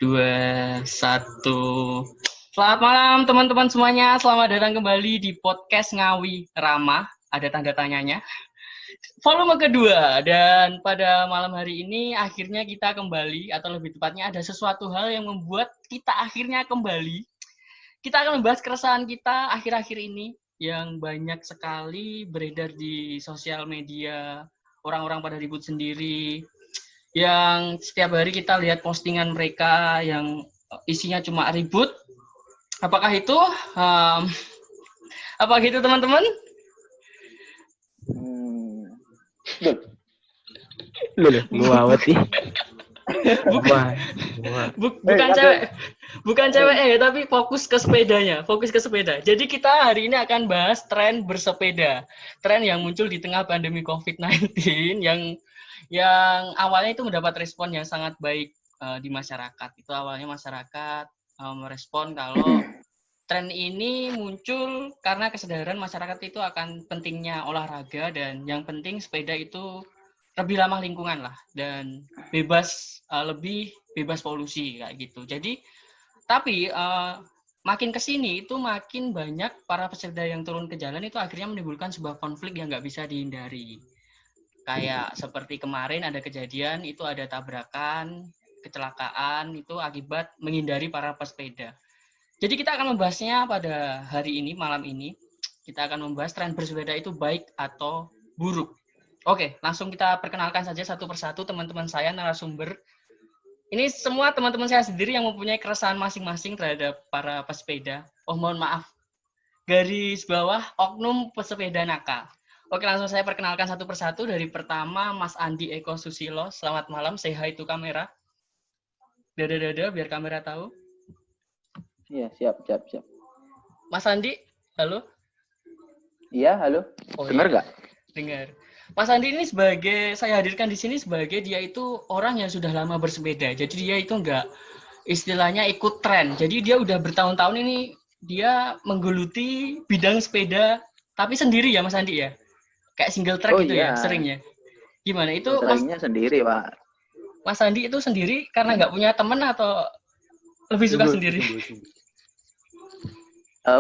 Dua, satu. Selamat malam teman-teman semuanya. Selamat datang kembali di podcast Ngawi Ramah. Ada tanda tanyanya. Volume kedua. Dan pada malam hari ini akhirnya kita kembali, atau lebih tepatnya ada sesuatu hal yang membuat kita akhirnya kembali. Kita akan membahas keresahan kita akhir-akhir ini yang banyak sekali beredar di sosial media. Orang-orang pada ribut sendiri. Yang setiap hari kita lihat postingan mereka yang isinya cuma ribut. Apakah itu? Apa gitu teman-teman? Ngawat nih. Bukan cewek tapi fokus ke sepedanya, fokus ke sepeda. Jadi kita hari ini akan bahas tren bersepeda, tren yang muncul di tengah pandemi COVID-19 yang awalnya itu mendapat respon yang sangat baik di masyarakat. Itu awalnya masyarakat merespon kalau tren ini muncul karena kesadaran masyarakat itu akan pentingnya olahraga dan yang penting sepeda itu lebih ramah lingkungan lah dan lebih bebas polusi kayak gitu. Jadi tapi makin kesini itu makin banyak para pesepeda yang turun ke jalan itu akhirnya menimbulkan sebuah konflik yang nggak bisa dihindari. Kayak seperti kemarin ada kejadian itu ada tabrakan, kecelakaan itu akibat menghindari para pesepeda. Jadi kita akan membahasnya pada hari ini, malam ini. Kita akan membahas tren bersepeda itu baik atau buruk. Oke, langsung kita perkenalkan saja satu persatu teman-teman saya narasumber. Ini semua teman-teman saya sendiri yang mempunyai keresahan masing-masing terhadap para pesepeda. Oh, mohon maaf. Garis bawah oknum pesepeda nakal. Oke, langsung saya perkenalkan satu persatu. Dari pertama, Mas Andi Eko Susilo. Selamat malam, say hi to kamera. Dada, biar kamera tahu. Iya, siap. Mas Andi, halo? Iya, halo. Dengar nggak? Dengar. Mas Andi ini saya hadirkan di sini sebagai dia itu orang yang sudah lama bersepeda. Jadi dia itu nggak istilahnya ikut tren. Jadi dia udah bertahun-tahun ini dia menggeluti bidang sepeda, tapi sendiri ya Mas Andi ya? Kayak single track gitu ya seringnya. Gimana itu? Seringnya sendiri, Pak. Mas Andi itu sendiri karena nggak punya teman atau lebih suka sendiri?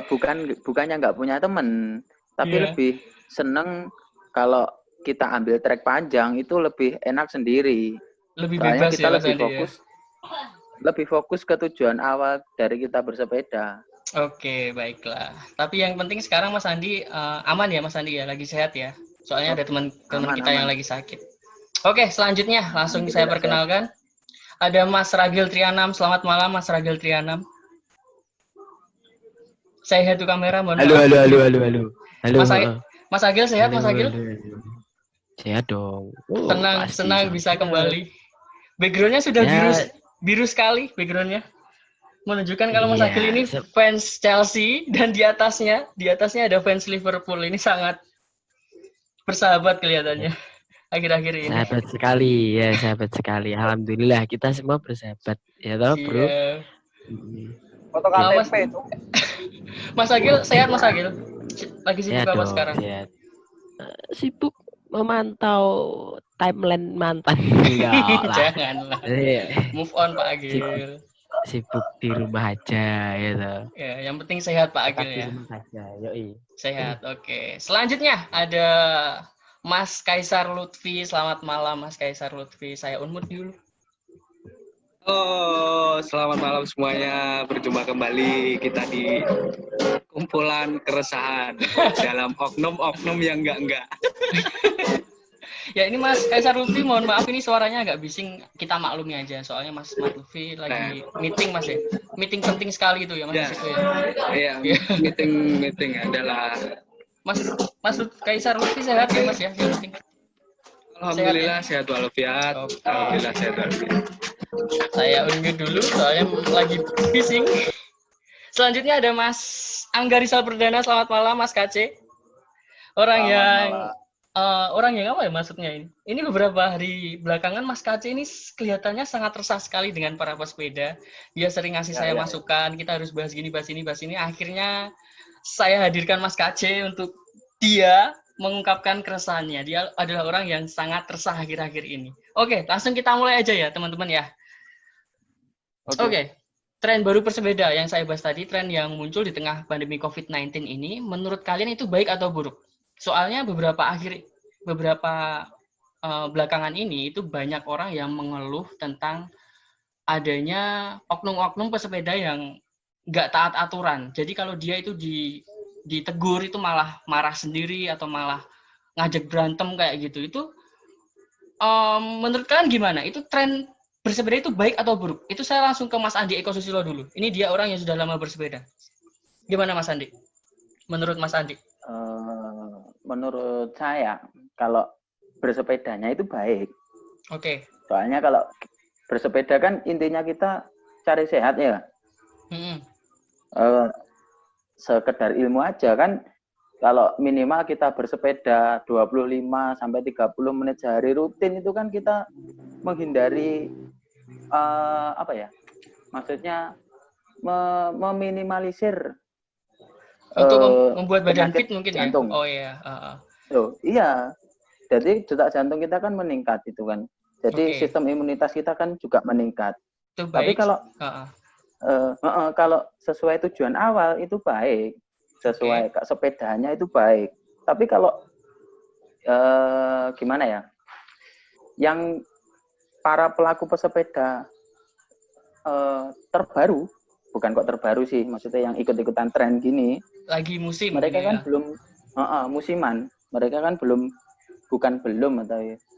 Bukannya nggak punya teman, tapi lebih seneng kalau kita ambil trek panjang itu lebih enak sendiri. Lebih soalnya bebas kita ya, lebih fokus ke tujuan awal dari kita bersepeda. Oke, baiklah. Tapi yang penting sekarang Mas Andi aman ya Mas Andi ya, lagi sehat ya. Soalnya ada teman-teman kita yang lagi sakit. Oke, selanjutnya langsung saya perkenalkan. Ada Mas Ragil Trianam. Selamat malam Mas Ragil Trianam. Saya head to kamera, mohon maaf. Halo. Mas Agil sehat, Mas Agil? Sehat dong. Senang bisa kembali. Backgroundnya sudah biru sekali backgroundnya. Menunjukkan kalau Mas Agil ini fans Chelsea dan di atasnya ada fans Liverpool. Ini sangat bersahabat kelihatannya akhir-akhir ini. Sahabat sekali. Alhamdulillah kita semua bersahabat. Ya toh, Bro. Foto KTP itu. Mas Agil sehat, Mas Agil? Lagi sibuk apa sekarang? Sehat. Sibuk memantau timeline mantan. Janganlah. Move on Pak Agil. Sibuk di rumah aja gitu. Ya, yang penting sehat Pak Agil ya. Di rumah saja, yoi. Sehat, oke. Selanjutnya ada Mas Kaisar Lutfi. Selamat malam Mas Kaisar Lutfi. Saya unmute dulu. Oh, selamat malam semuanya. Berjumpa kembali kita di kumpulan keresahan dalam oknum-oknum yang enggak. Ya ini Mas Kaisar Lutfi, mohon maaf ini suaranya agak bising, kita maklumi aja. Soalnya Mas Lutfi lagi meeting Mas ya. Meeting penting sekali itu ya Mas itu ya. Iya, meeting adalah Mas Kaisar Lutfi sehat ya Mas ya? Alhamdulillah sehat walafiat. Alhamdulillah sehat walafiat. Saya unmute dulu soalnya lagi bising. Selanjutnya ada Mas Angga Rizal Perdana. Selamat malam Mas KC. Orang yang apa ya maksudnya ini? Ini beberapa hari belakangan Mas KC ini kelihatannya sangat resah sekali dengan para pesepeda. Dia sering ngasih saya masukan, kita harus bahas ini. Akhirnya saya hadirkan Mas KC untuk dia mengungkapkan keresahannya. Dia adalah orang yang sangat resah akhir-akhir ini. Oke, langsung kita mulai aja ya teman-teman ya. Oke. Tren baru bersepeda yang saya bahas tadi, tren yang muncul di tengah pandemi COVID-19 ini, menurut kalian itu baik atau buruk? Soalnya beberapa belakangan ini itu banyak orang yang mengeluh tentang adanya oknum-oknum pesepeda yang nggak taat aturan. Jadi kalau dia itu ditegur itu malah marah sendiri atau malah ngajak berantem kayak gitu. Itu menurut kalian gimana? Itu tren bersepeda itu baik atau buruk? Itu saya langsung ke Mas Andi Eko Susilo dulu. Ini dia orang yang sudah lama bersepeda. Gimana Mas Andi? Menurut Mas Andi? Menurut saya, kalau bersepedanya itu baik. Oke. Soalnya kalau bersepeda kan intinya kita cari sehat ya. Sekedar ilmu aja kan. Kalau minimal kita bersepeda 25 sampai 30 menit sehari rutin itu kan kita menghindari maksudnya meminimalisir untuk membuat badan fit mungkin jantung. Ya. Oh iya. Iya. Jadi detak jantung kita kan meningkat itu kan. Jadi sistem imunitas kita kan juga meningkat. Itu baik. Tapi kalau sesuai tujuan awal itu baik. Sesuai sepedanya itu baik. Tapi kalau gimana ya? Yang para pelaku pesepeda terbaru, bukan kok terbaru sih, maksudnya yang ikut-ikutan tren gini. Lagi musim. Mereka kan belum musiman. Mereka kan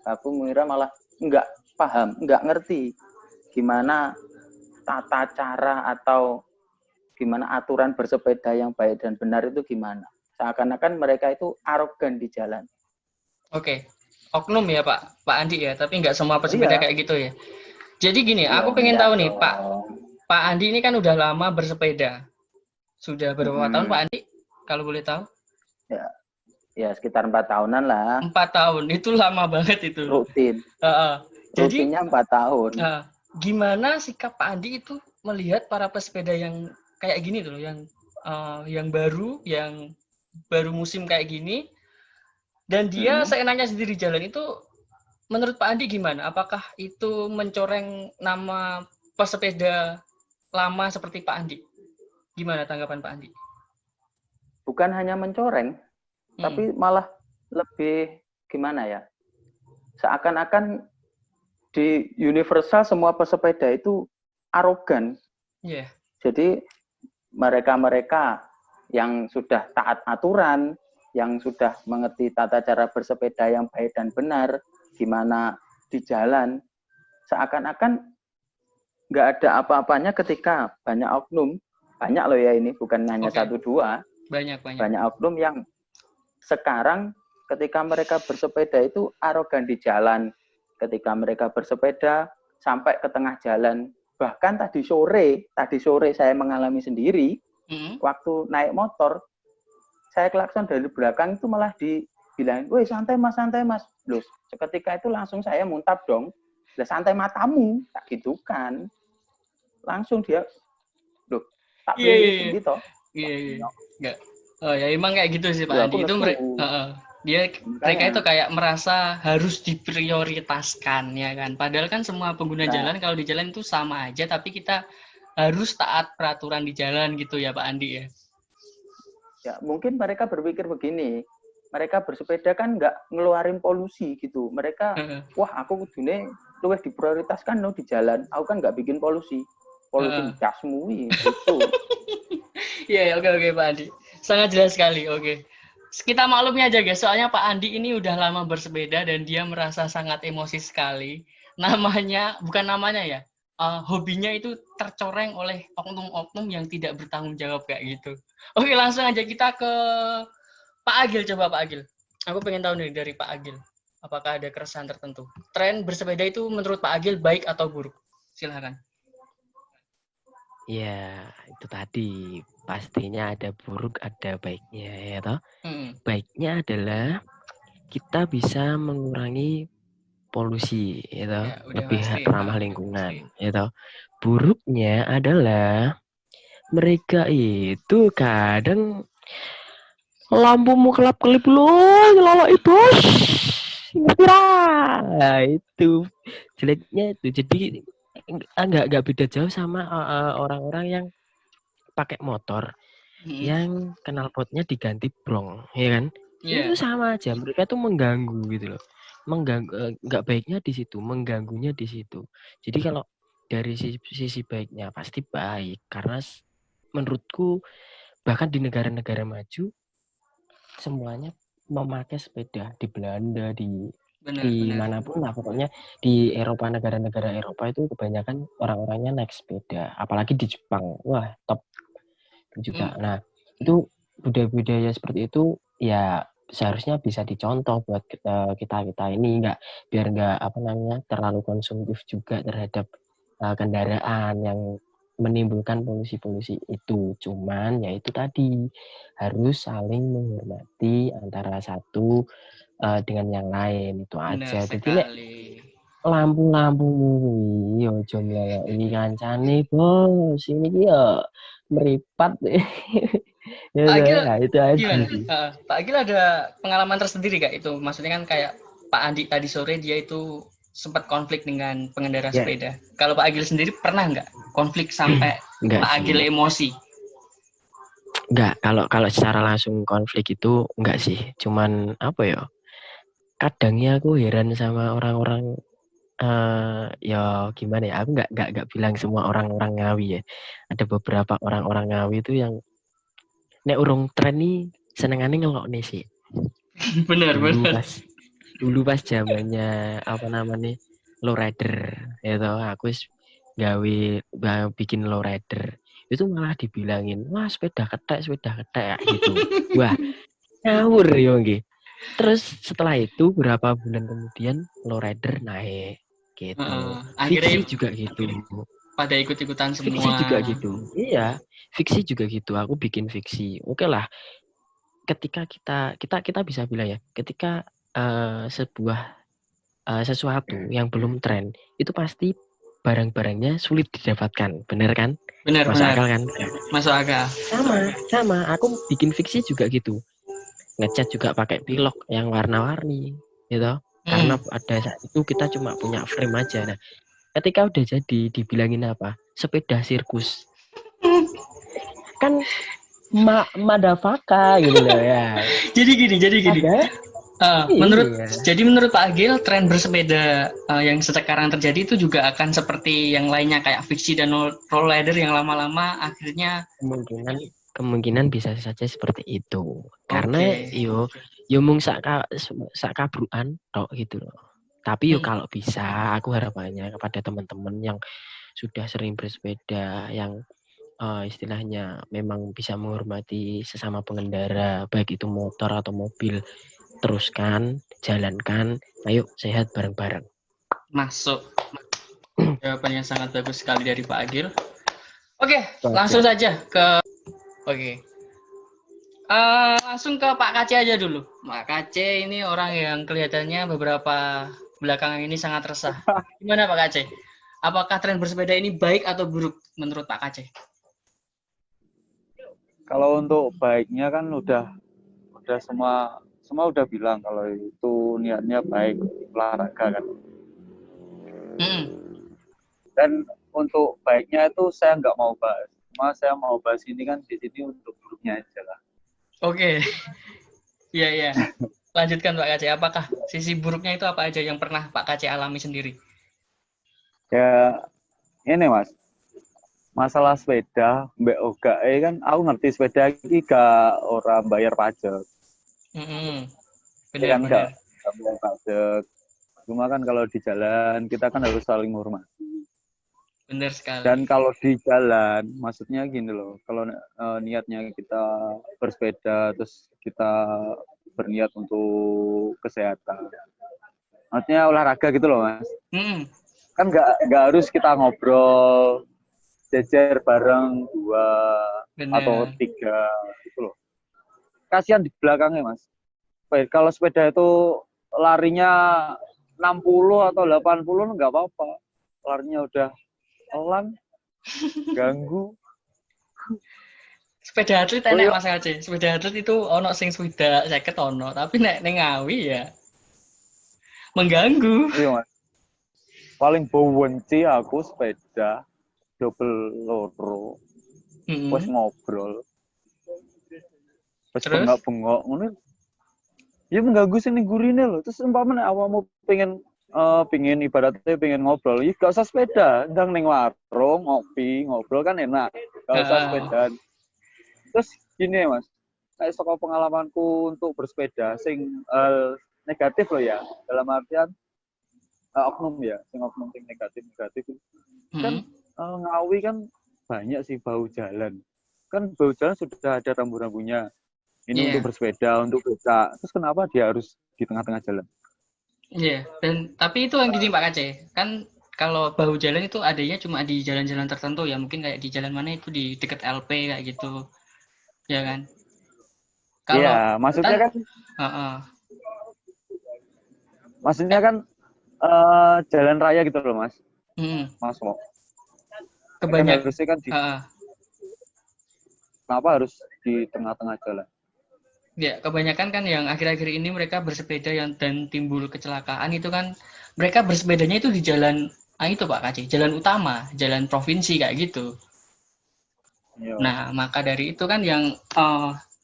aku mengira malah nggak paham, nggak ngerti gimana tata cara atau gimana aturan bersepeda yang baik dan benar itu gimana. Seakan-akan mereka itu arogan di jalan. Oke. Oknum ya Pak Andi ya, tapi nggak semua pesepeda kayak gitu ya. Jadi gini, aku pengen tahu nih Pak Andi ini kan udah lama bersepeda. Sudah berapa tahun Pak Andi? Kalau boleh tahu? Ya sekitar 4 tahunan lah. 4 tahun, itu lama banget itu. Rutin. Rutinnya 4 tahun. Gimana sikap Pak Andi itu melihat para pesepeda yang kayak gini tuh, yang baru musim kayak gini, dan dia seenaknya sendiri jalan itu, menurut Pak Andi gimana? Apakah itu mencoreng nama pesepeda lama seperti Pak Andi? Gimana tanggapan Pak Andi? Bukan hanya mencoreng, tapi malah lebih gimana ya? Seakan-akan di universal semua pesepeda itu arogan. Yeah. Jadi mereka-mereka yang sudah taat aturan, yang sudah mengerti tata cara bersepeda yang baik dan benar, gimana di jalan, seakan-akan nggak ada apa-apanya ketika banyak oknum, banyak loh ya ini, bukan hanya 1-2, banyak oknum yang sekarang ketika mereka bersepeda itu arogan di jalan, ketika mereka bersepeda sampai ke tengah jalan. Bahkan tadi sore saya mengalami sendiri, waktu naik motor, saya klakson dari belakang itu malah dibilang, "Woi, santai mas. Loh, seketika itu langsung saya muntap dong. Lah santai matamu, tak gitu kan. Langsung dia, loh, tak pilih gitu. Iya. Oh ya, emang kayak gitu sih Pak Andi. Itu mereka itu kayak merasa harus diprioritaskan ya kan. Padahal kan semua pengguna jalan kalau di jalan itu sama aja, tapi kita harus taat peraturan di jalan gitu ya Pak Andi ya. Ya mungkin mereka berpikir begini, mereka bersepeda kan nggak ngeluarin polusi gitu. Mereka, wah aku kudune luwih diprioritaskan loh di jalan. Aku kan nggak bikin polusi gasmu gitu. Iya, oke Pak Andi. Sangat jelas sekali, oke. Kita maklumi aja guys, soalnya Pak Andi ini udah lama bersepeda dan dia merasa sangat emosi sekali. Hobinya itu tercoreng oleh oknum-oknum yang tidak bertanggung jawab kayak gitu. Oke, langsung aja kita ke Pak Agil. Coba Pak Agil, aku pengen tahu nih dari Pak Agil, apakah ada keresahan tertentu? Tren bersepeda itu menurut Pak Agil baik atau buruk? Silakan. Ya, itu tadi pastinya ada buruk, ada baiknya ya toh. Baiknya adalah kita bisa mengurangi polusi, ya toh, lebih ramah lingkungan, ya toh. Buruknya adalah mereka itu kadang lampumu kelap-kelip loh, lolo itu. Nah, itu jeleknya itu. Jadi nggak beda jauh sama orang-orang yang pakai motor yang knalpotnya diganti brong, ya kan? Itu sama aja, mereka tuh mengganggu gitu loh. Mengganggu, nggak baiknya di situ, mengganggunya di situ. Jadi kalau dari sisi baiknya pasti baik, karena menurutku bahkan di negara-negara maju semuanya memakai sepeda. Di Belanda, di manapun lah, pokoknya di Eropa, negara-negara Eropa itu kebanyakan orang-orangnya naik sepeda, apalagi di Jepang, wah top juga. Nah itu budaya-budaya seperti itu ya seharusnya bisa dicontoh buat kita ini, biar nggak terlalu konsumtif juga terhadap kendaraan yang menimbulkan polusi-polusi itu. Cuman ya itu tadi, harus saling menghormati antara satu dengan yang lain, itu aja. Jadi lampu-lampu yo aja mleleki kancane bos, ini ya meripat. Ya, Pak Agil, nah, itu aja. Pak Agil ada pengalaman tersendiri gak itu? Maksudnya kan kayak Pak Andi tadi sore dia itu sempat konflik dengan pengendara sepeda. Kalau Pak Agil sendiri pernah nggak konflik sampai Pak Agil emosi? Enggak, kalau secara langsung konflik itu enggak sih. Cuman apa ya? Kadangnya aku heran sama orang-orang ya gimana ya? Aku enggak bilang semua orang-orang Ngawi ya. Ada beberapa orang-orang Ngawi itu yang nek urung tren nih senengane ngelokne sih. Bener. Dulu pas zamannya lowrider itu aku gawe bikin lowrider. Itu malah dibilangin, wah sepeda ketek gitu. Wah, ngawur ya nggih. Terus setelah itu beberapa bulan kemudian lowrider naik gitu. Fiksi juga gitu. Pada ikut-ikutan semua. Fiksi juga gitu. Iya, fiksi juga gitu. Aku bikin fiksi. Oke lah. Ketika kita bisa bilang ya, ketika sebuah sesuatu yang belum tren, itu pasti barang-barangnya sulit didapatkan, bener kan? Bener. Akal kan? Masuk akal. Sama. Aku bikin fiksi juga gitu. Ngecat juga pakai pilok yang warna-warni, gitu. Karena pada saat itu kita cuma punya frame aja. Nah, ketika udah jadi, dibilangin apa? Sepeda sirkus. Kan madafaka gitu loh ya. Jadi gini. Menurut Pak Agil, tren bersepeda yang sekarang terjadi itu juga akan seperti yang lainnya kayak fiksi dan lowrider yang lama-lama akhirnya kemungkinan bisa saja seperti itu. Karena yo mung sak kabruan tok gitu loh. Tapi yo kalau bisa, aku harapannya kepada teman-teman yang sudah sering bersepeda, yang istilahnya memang bisa menghormati sesama pengendara, baik itu motor atau mobil, teruskan, jalankan, ayo sehat bareng-bareng. Masuk. Jawabannya sangat bagus sekali dari Pak Agil. Oke, langsung saja ke langsung ke Pak Kace aja dulu. Pak Kace ini orang yang kelihatannya beberapa belakangan ini sangat resah. Gimana Pak Kace? Apakah tren bersepeda ini baik atau buruk menurut Pak Kace? Kalau untuk baiknya kan udah semua udah bilang kalau itu niatnya baik, olahraga kan. Dan untuk baiknya itu saya nggak mau bahas. Cuma saya mau bahas ini kan di sini untuk buruknya aja lah. Oke. Iya. Lanjutkan Pak Kace. Apakah sisi buruknya itu apa aja yang pernah Pak Kace alami sendiri? Ya ini Mas. Masalah sepeda, mbak Oga kan aku ngerti sepeda ini gak orang bayar pajak. Benar. Gak bayar pajak. Cuma kan kalau di jalan kita kan harus saling menghormati. Benar sekali. Dan kalau di jalan, maksudnya gini loh, kalau niatnya kita bersepeda terus kita berniat untuk kesehatan, maksudnya olahraga gitu loh Mas. Kan nggak harus kita ngobrol jejer bareng 2 atau 3 gitu loh. Kasihan di belakangnya Mas. Kalau sepeda itu larinya 60 atau 80 nggak apa-apa. Larinya udah pelan, ganggu. Sepeda atlet enak Mas Kace. Sepeda atlet itu ono sing swidak 50 ono, tapi nek ning Ngawi ya mengganggu. Iya Mas. paling benci aku sepeda double loro. Wes ngobrol. Wes bengok-bengok ngono. Ya mengganggu sini gurine lho. Terus umpamane awakmu pengen ibaratnya pengen ngobrol, ya gak usah sepeda, ndang ning warung ngopi, ngobrol kan enak. Gak usah sepedaan. Terus gini Mas, kayak saka pengalamanku untuk bersepeda sing negatif loh ya, dalam artian oknum ya, sing oknum sing negatif kan Ngawi kan banyak sih bau jalan. Kan bau jalan sudah ada rambu-rambunya. Ini untuk bersepeda, untuk becak. Terus kenapa dia harus di tengah-tengah jalan? Iya, dan tapi itu yang gini Pak Kace. Kan kalau bau jalan itu adanya cuma di jalan-jalan tertentu ya, mungkin kayak di jalan mana itu di dekat LP kayak gitu. Ya kan? Iya, maksudnya kan maksudnya kan jalan raya gitu loh, Mas. Mas Mo. Kebanyakan harusnya kan kenapa harus di tengah-tengah jalan? Ya, kebanyakan kan yang akhir-akhir ini mereka bersepeda dan timbul kecelakaan itu kan mereka bersepedanya itu di jalan itu Pak Kaci, jalan utama, jalan provinsi kayak gitu. Yo. Nah, maka dari itu kan yang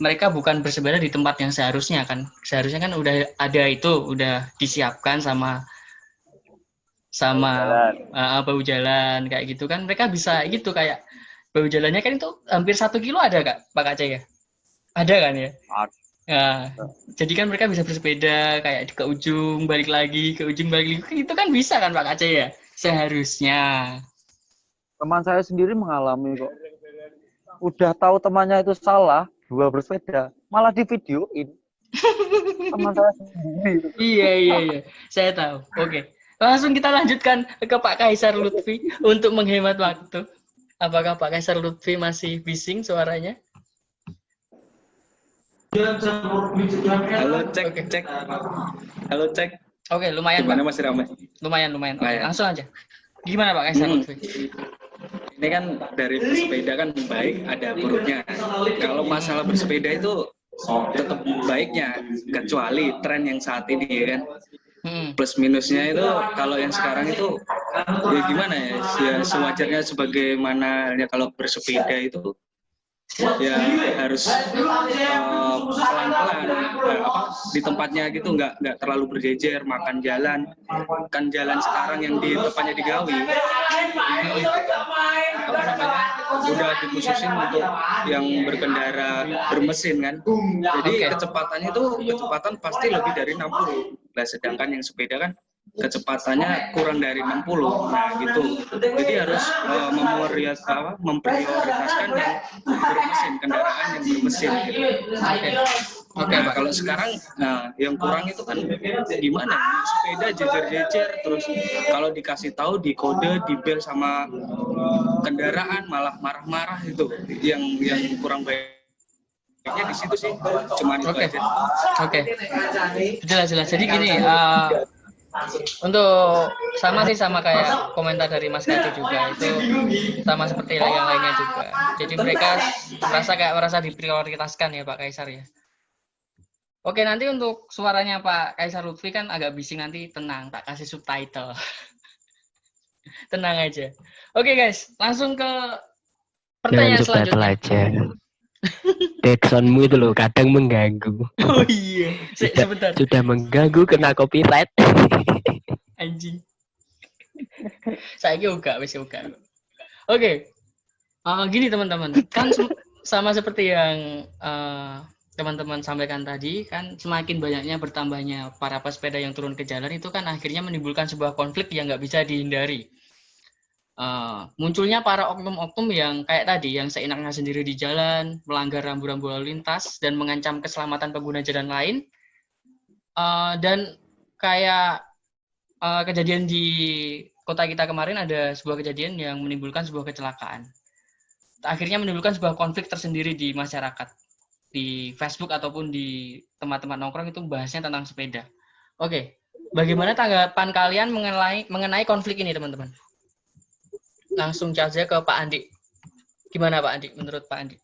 mereka bukan bersepeda di tempat yang seharusnya kan. Seharusnya kan udah ada itu, udah disiapkan sama bau jalan kayak gitu kan. Mereka bisa gitu kayak bau jalannya kan itu hampir 1 kilo ada Pak Kace ya? Ada kan ya? Nah, jadi kan mereka bisa bersepeda kayak ke ujung balik lagi, ke ujung balik lagi. Itu kan bisa kan Pak Kace ya? Seharusnya. Teman saya sendiri mengalami kok. Udah tahu temannya itu salah, dua bersepeda, malah di videoin. Teman saya sendiri. Iya. Saya tahu. Oke. Langsung kita lanjutkan ke Pak Kaisar Lutfi untuk menghemat waktu. Apakah Pak Kaisar Lutfi masih bising suaranya? Halo, cek. Halo, cek. Oke, lumayan. Gimana Mas Ramai? Lumayan. Langsung aja. Gimana Pak Kaisar Lutfi? Ini kan dari bersepeda kan baik, ada buruknya. Kalau masalah bersepeda itu tetap baiknya, kecuali tren yang saat ini ya kan. Plus minusnya itu kalau yang sekarang itu ya gimana ya sewajarnya sebagaimana ya kalau bersepeda itu ya harus pelan-pelan di tempatnya gitu, nggak terlalu berjejer, makan jalan kan jalan sekarang yang di tempatnya digawi udah dikhususin untuk yang berkendara bermesin kan, jadi kecepatan pasti lebih dari 60. Nah, sedangkan yang sepeda kan kecepatannya kurang dari 60. Nah gitu, jadi harus memprioritaskan yang bermesin, kendaraan yang bermesin gitu. Oke, nah, kalau sekarang yang kurang itu kan gimana, sepeda jejer-jejer, terus kalau dikasih tahu di kode, di bel sama kendaraan malah marah-marah, itu yang kurang baik. Di situ sih cuman Oke. Jelas. Jadi gini, untuk sama kayak komentar dari Mas Kaci juga, itu sama seperti yang lainnya juga. Jadi mereka merasa diprioritaskan ya Pak Kaisar ya. Oke, nanti untuk suaranya Pak Kaisar Lutfi kan agak bising, nanti tenang, tak kasih subtitle. Tenang aja. Oke guys, langsung ke pertanyaan selanjutnya. Backsoundmu itu loh kadang mengganggu. Oh iya, sebentar. Sudah mengganggu, kena copyright. Anjing. Saya juga. Oke. Gini teman-teman, kan sama seperti yang teman-teman sampaikan tadi, kan semakin banyaknya bertambahnya para pesepeda yang turun ke jalan itu kan akhirnya menimbulkan sebuah konflik yang nggak bisa dihindari. Munculnya para oknum-oknum yang kayak tadi, yang seenaknya sendiri di jalan, melanggar rambu-rambu lalu lintas, dan mengancam keselamatan pengguna jalan lain. Dan kayak kejadian di kota kita kemarin, ada sebuah kejadian yang menimbulkan sebuah kecelakaan. Akhirnya menimbulkan sebuah konflik tersendiri di masyarakat. Di Facebook ataupun di tempat-tempat nongkrong itu bahasnya tentang sepeda. Oke, bagaimana tanggapan kalian mengenai konflik ini teman-teman? Langsung saja ke Pak Andi. Gimana Pak Andi? Menurut Pak Andi?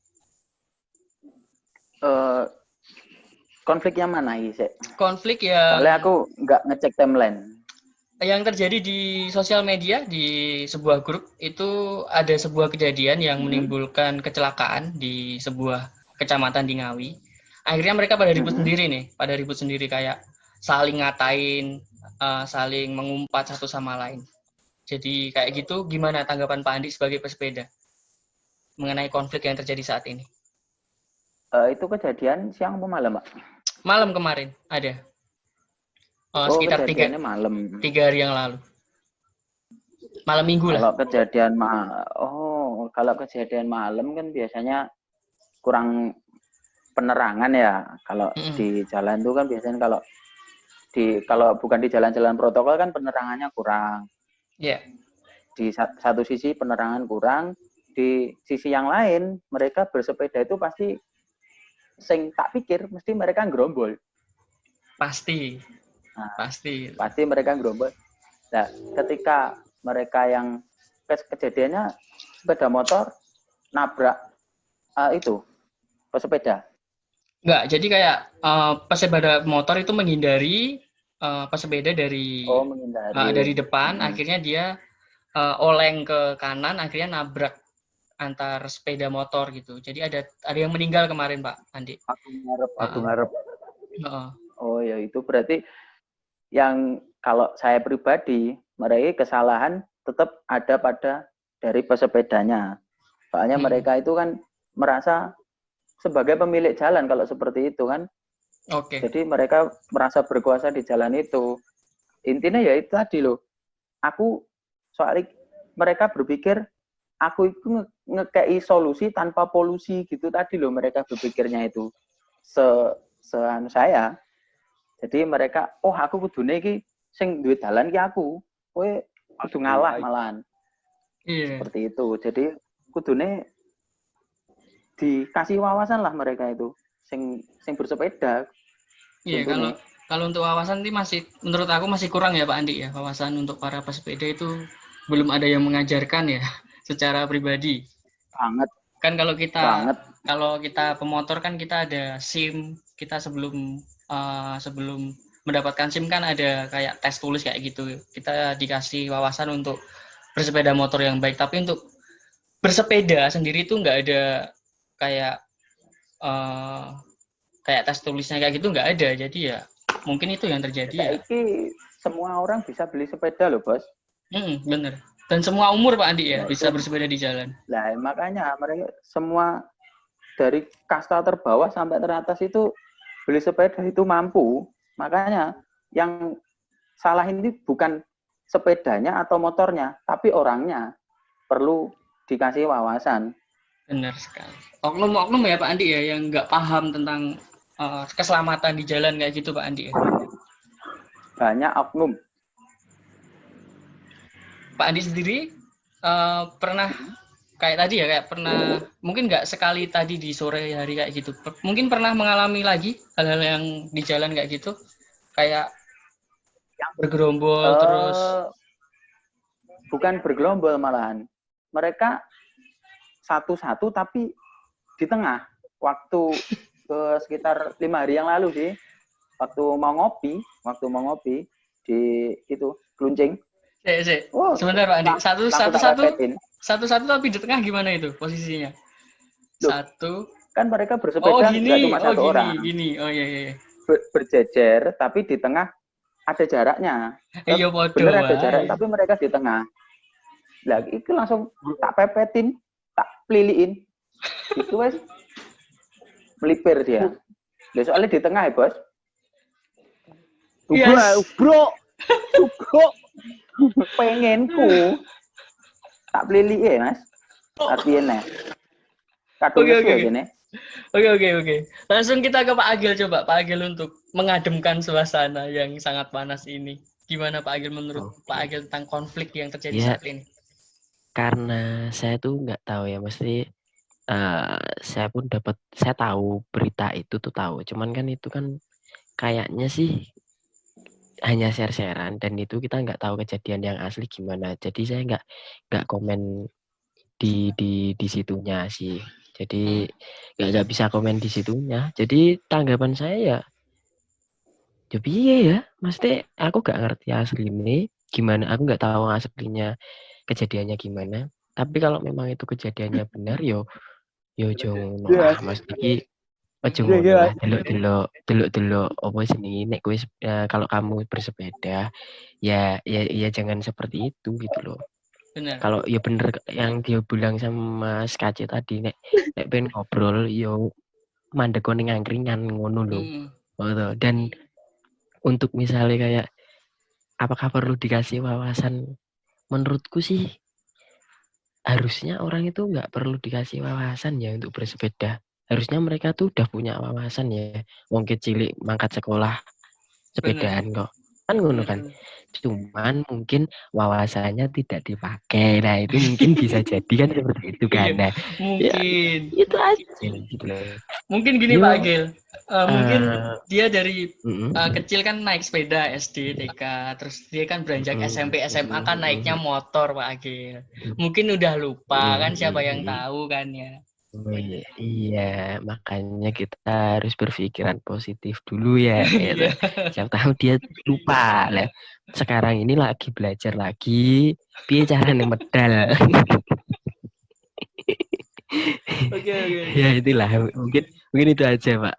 Konflik yang mana sih? Konflik ya. Soalnya aku nggak ngecek timeline. yang terjadi di sosial media di sebuah grup itu ada sebuah kejadian yang menimbulkan kecelakaan di sebuah kecamatan di Ngawi. Akhirnya mereka pada ribut sendiri nih, pada ribut sendiri kayak saling ngatain, saling mengumpat satu sama lain. Jadi kayak gitu, gimana tanggapan Pak Andi sebagai pesepeda mengenai konflik yang terjadi saat ini? Itu kejadian siang atau malam, Pak? Malam kemarin ada. Sekitar 3 hari yang lalu. Malam minggu lah. Kalau kejadian malam kan biasanya kurang penerangan ya. Kalau di jalan itu kan biasanya kalau bukan di jalan-jalan protokol kan penerangannya kurang. Iya. Yeah. Di satu sisi penerangan kurang, di sisi yang lain mereka bersepeda itu pasti tak pikir mesti mereka gerombol. Pasti mereka gerombol. Nah, ketika mereka yang kejadiannya sepeda motor nabrak pesepeda. Enggak, jadi kayak pesepeda motor itu menghindari pesepeda dari depan, akhirnya dia oleng ke kanan, akhirnya nabrak antar sepeda motor gitu. Jadi ada yang meninggal kemarin, Pak Andi. Aku ngarep. Oh ya, itu berarti yang kalau saya pribadi mereka kesalahan tetap ada pada dari pesepedanya. Soalnya mereka itu kan merasa sebagai pemilik jalan kalau seperti itu kan. Oke. Jadi mereka merasa berkuasa di jalan itu. Intinya ya itu tadi loh. Soalnya mereka berpikir aku itu ngekei solusi tanpa polusi gitu tadi loh, mereka berpikirnya itu. Saya. Jadi mereka, aku kudune iki sing duwe dalan ki aku. Kowe kudu ngalah malahan. Iya. Seperti itu. Jadi kudune dikasih wawasan lah mereka itu sing bersepeda. Iya, kalau untuk wawasan ini menurut aku masih kurang ya Pak Andi ya, wawasan untuk para pesepeda itu belum ada yang mengajarkan ya secara pribadi. Banget. Kan kalau kita pemotor kan kita ada SIM, kita sebelum mendapatkan SIM kan ada kayak tes tulis kayak gitu. Kita dikasih wawasan untuk bersepeda motor yang baik, tapi untuk bersepeda sendiri itu nggak ada kayak tes tulisnya kayak gitu, nggak ada. Jadi ya mungkin itu yang terjadi ya. Ini semua orang bisa beli sepeda loh, Bos. Bener. Dan semua umur Pak Andi ya bisa bersepeda di jalan. Nah, makanya mereka semua dari kasta terbawah sampai teratas itu beli sepeda itu mampu. Makanya yang salah ini bukan sepedanya atau motornya, tapi orangnya. Perlu dikasih wawasan. Benar sekali. Oknum-oknum ya Pak Andi ya yang nggak paham tentang keselamatan di jalan kayak gitu Pak Andi ya. Banyak oknum. Pak Andi sendiri pernah pernah mungkin nggak sekali tadi di sore hari kayak gitu, mungkin pernah mengalami lagi hal-hal yang di jalan kayak gitu, kayak yang bergerombol terus? Bukan bergerombol malahan, mereka satu-satu tapi di tengah. Waktu sekitar 5 hari yang lalu sih, waktu mau ngopi di itu Kluncing. Sebentar Pak Andi, satu-satu tapi di tengah gimana itu posisinya? Satu. Kan mereka bersepeda cuma satu orang. Gini. Oh iya. Berjejer tapi di tengah ada jaraknya. Iya bener ada jarak tapi mereka di tengah. Lah itu langsung tak pepetin, tak peliliin. Itu wes melipir dia. Soalnya di tengah ya, Bos. Bro. Pengenku tak pelili Mas. Artinya Oke. Langsung kita ke Pak Agil coba. Pak Agil untuk mengademkan suasana yang sangat panas ini. Gimana Pak Agil menurut Pak Agil tentang konflik yang terjadi saat ini? Karena saya tuh nggak tahu ya, mesti saya tahu berita itu tuh tahu. Cuman kan itu kan kayaknya sih hanya share-sharean dan itu kita nggak tahu kejadian yang asli gimana. Jadi saya nggak komen di situnya sih. Jadi nggak bisa komen di situnya. Jadi tanggapan saya ya piye ya, mesti aku nggak ngerti asli ini. gimana, aku nggak tahu aslinya kejadiannya gimana. Tapi kalau memang itu kejadiannya benar, yo jangan lah, Mas iki aja ngono lah, delok apa jenenge nek kowe kalau kamu bersepeda ya jangan seperti itu gitu loh. Benar. Kalau ya bener yang dia bilang sama Mas Kace tadi, nek pengen ngobrol yo mandek ning angkringan ngono lho. Dan untuk misalnya kayak apakah perlu dikasih wawasan, menurutku sih harusnya orang itu nggak perlu dikasih wawasan ya untuk bersepeda. Harusnya mereka tuh udah punya wawasan ya. Wong cilik mangkat sekolah sepedaan kok. Kan ngono kan. Cuman mungkin wawasannya tidak dipakai. Nah, itu mungkin bisa jadi kan seperti itu kan. Nah, mungkin. Ya, itu aja gitu loh. Mungkin gini Pak Agil. Mungkin dia dari kecil kan naik sepeda SD, TK, terus dia kan beranjak SMP, SMA kan naiknya motor Pak Agil. Mungkin udah lupa kan, siapa yang tahu kan ya. Iya, makanya kita harus berpikiran positif dulu ya. Gitu. Siapa tahu dia lupa lah. Sekarang ini lagi belajar lagi, piye carane medal. Oke. Ya itulah, mungkin itu aja Pak.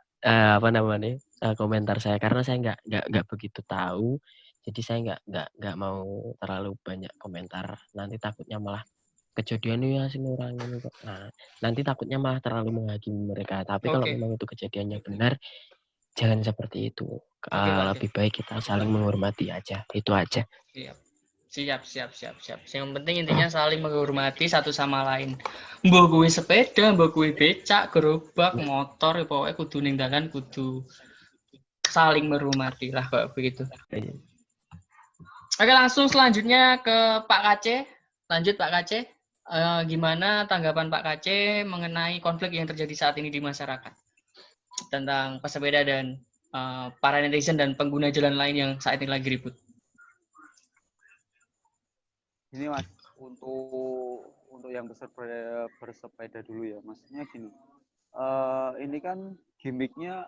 Komentar saya, karena saya nggak begitu tahu, jadi saya nggak mau terlalu banyak komentar. Nanti takutnya malah kejadiannya ya sing orang ini kok. Nah, nanti takutnya malah terlalu menghakimi mereka. Tapi kalau memang itu kejadiannya benar, jangan seperti itu. Lebih baik kita saling menghormati aja. Itu aja. Siap. Yang penting intinya saling menghormati satu sama lain. Mbok kuwi sepeda, mbok kuwi becak, gerobak, motor, pokoknya kudu ning dalan kudu saling menghormati lah kok begitu. Oke, langsung selanjutnya ke Pak Kace. Lanjut Pak Kace. Gimana tanggapan Pak Kace mengenai konflik yang terjadi saat ini di masyarakat tentang pesepeda dan para netizen dan pengguna jalan lain yang saat ini lagi ribut? Ini Mas, untuk yang bersepeda dulu ya, maksudnya gini, ini kan gimmicknya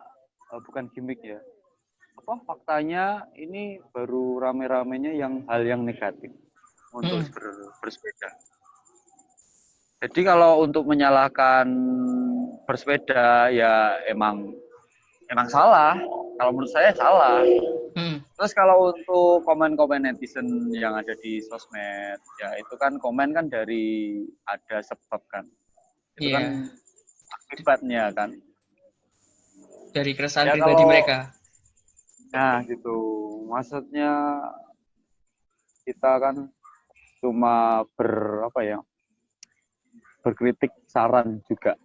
bukan gimmick ya, faktanya ini baru rame-ramenya hal yang negatif untuk bersepeda. Jadi kalau untuk menyalahkan bersepeda ya emang salah. Kalau menurut saya salah. Terus kalau untuk komen-komen netizen yang ada di sosmed, ya itu kan komen kan dari ada sebab kan. Itu kan akibatnya kan. Dari keresahan pribadi mereka. Nah gitu. Maksudnya kita kan cuma berkritik, saran juga.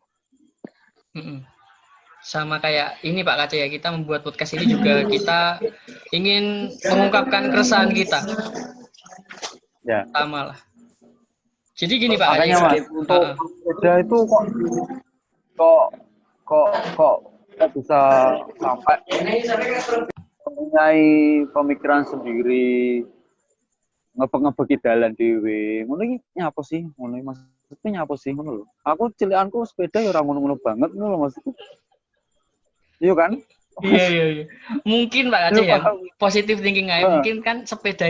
Sama kayak ini Pak Kace ya, kita membuat podcast ini juga kita ingin mengungkapkan keresahan kita. Ya. Sama lah. Jadi gini Pak Kace. Makanya Mas, untuk sepeda itu kok bisa sampai mempunyai pemikiran sendiri, ngebek-ngebeki dalan dhewe. Ngono iki nyapa sih? Ngono maksudnya nyapa sih ngono lho. Aku cilikanku sepeda ya ora ngono-ngono banget ngono lho maksudku. Iya kan? Iya. Mungkin Pak Kace ya, positif thinking aja. Mungkin kan sepeda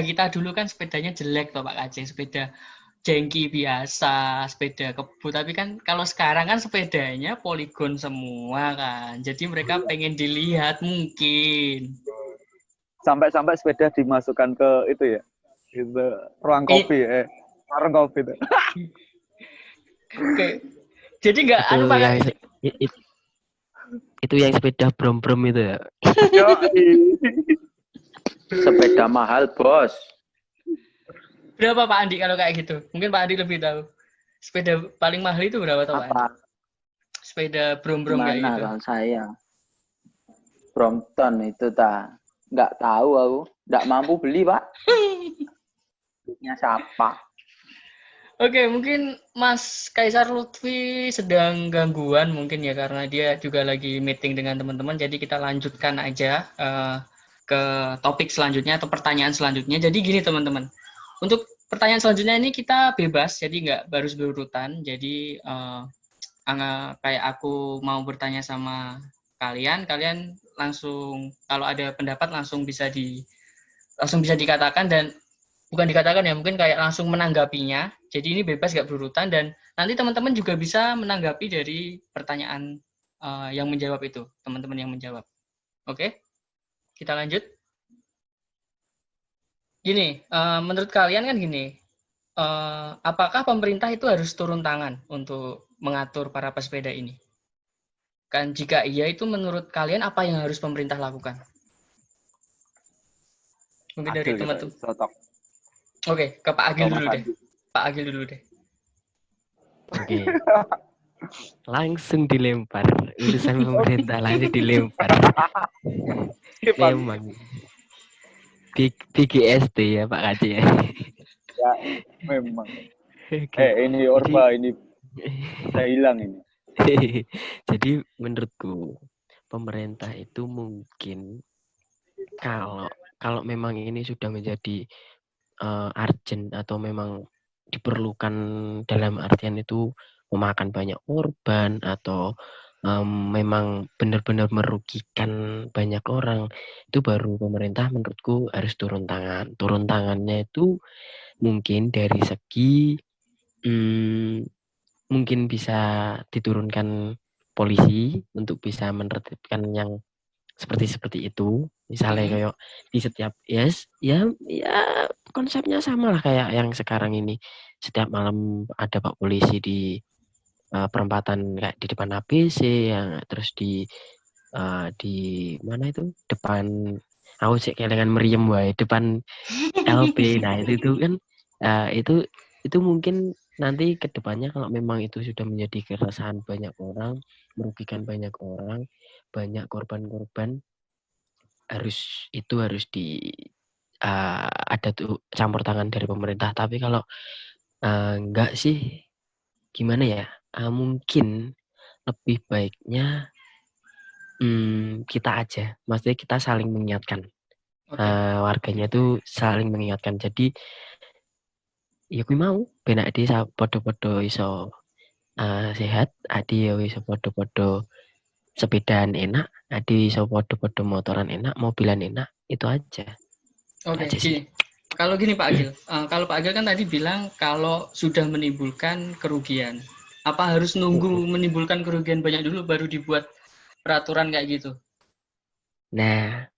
kita dulu kan sepedanya jelek toh Pak Kace, sepeda jengki biasa, sepeda kebo. Tapi kan kalau sekarang kan sepedanya poligon semua kan. Jadi mereka pengen dilihat mungkin. Sampai sepeda dimasukkan ke itu ya. Itu ruang kopi warung kopi itu. Oke. Jadi enggak Pak Kace. Itu yang sepeda brom-brom itu ya. Sepeda mahal, Bos. Berapa Pak Andi kalau kayak gitu? Mungkin Pak Andi lebih tahu. Sepeda paling mahal itu berapa Pak Andi? Sepeda brom-brom kayak gitu. Mana saya? Brompton itu nggak tahu aku. Nggak mampu beli, Pak. Duitnya siapa? Oke, mungkin Mas Kaisar Lutfi sedang gangguan mungkin ya, karena dia juga lagi meeting dengan teman-teman. Jadi kita lanjutkan aja ke topik selanjutnya atau pertanyaan selanjutnya. Jadi gini teman-teman, untuk pertanyaan selanjutnya ini kita bebas, jadi nggak harus berurutan. Jadi kayak aku mau bertanya sama kalian langsung kalau ada pendapat langsung bisa langsung bisa dikatakan dan bukan dikatakan ya, mungkin kayak langsung menanggapinya. Jadi ini bebas gak berurutan dan nanti teman-teman juga bisa menanggapi dari pertanyaan yang menjawab itu, teman-teman yang menjawab. Oke? Kita lanjut. Gini, menurut kalian kan gini, apakah pemerintah itu harus turun tangan untuk mengatur para pesepeda ini? Kan jika iya, itu menurut kalian apa yang harus pemerintah lakukan? Mungkin dari teman-teman. Oke, ke Pak Agil dulu deh. Pak Agil dulu deh. Oke. Langsung dilempar. Urusan pemerintah langsung dilempar. Memang. BGSD ya Pak Kaci ya. Ya, memang. Ini Orba, ini saya hilang ini. Jadi menurutku pemerintah itu mungkin kalau memang ini sudah menjadi urgent atau memang diperlukan dalam artian itu memakan banyak korban atau memang benar-benar merugikan banyak orang, itu baru pemerintah menurutku harus turun tangan. Turun tangannya itu mungkin dari segi mungkin bisa diturunkan polisi untuk bisa menertibkan yang seperti itu. Misalnya kayak di setiap ya konsepnya sama lah kayak yang sekarang ini. Setiap malam ada Pak Polisi di perempatan kayak di depan ABC, yang terus di mana itu depan aku sih kelingan meriem wae depan LP. Nah itu kan itu mungkin nanti kedepannya kalau memang itu sudah menjadi keresahan banyak orang, merugikan banyak orang, banyak korban-korban, harus di ada tuh campur tangan dari pemerintah. Tapi kalau enggak sih gimana ya, mungkin lebih baiknya kita aja, maksudnya kita saling mengingatkan. Warganya tuh saling mengingatkan. Jadi ya gue mau benak di podo-podo iso sehat, adi ya iso podo-podo sepedaan enak, adi iso podo-podo motoran enak, mobilan enak, itu aja. Oke, gini. Kalau gini Pak Agil, kalau Pak Agil kan tadi bilang kalau sudah menimbulkan kerugian, apa harus nunggu menimbulkan kerugian banyak dulu baru dibuat peraturan kayak gitu? Nah,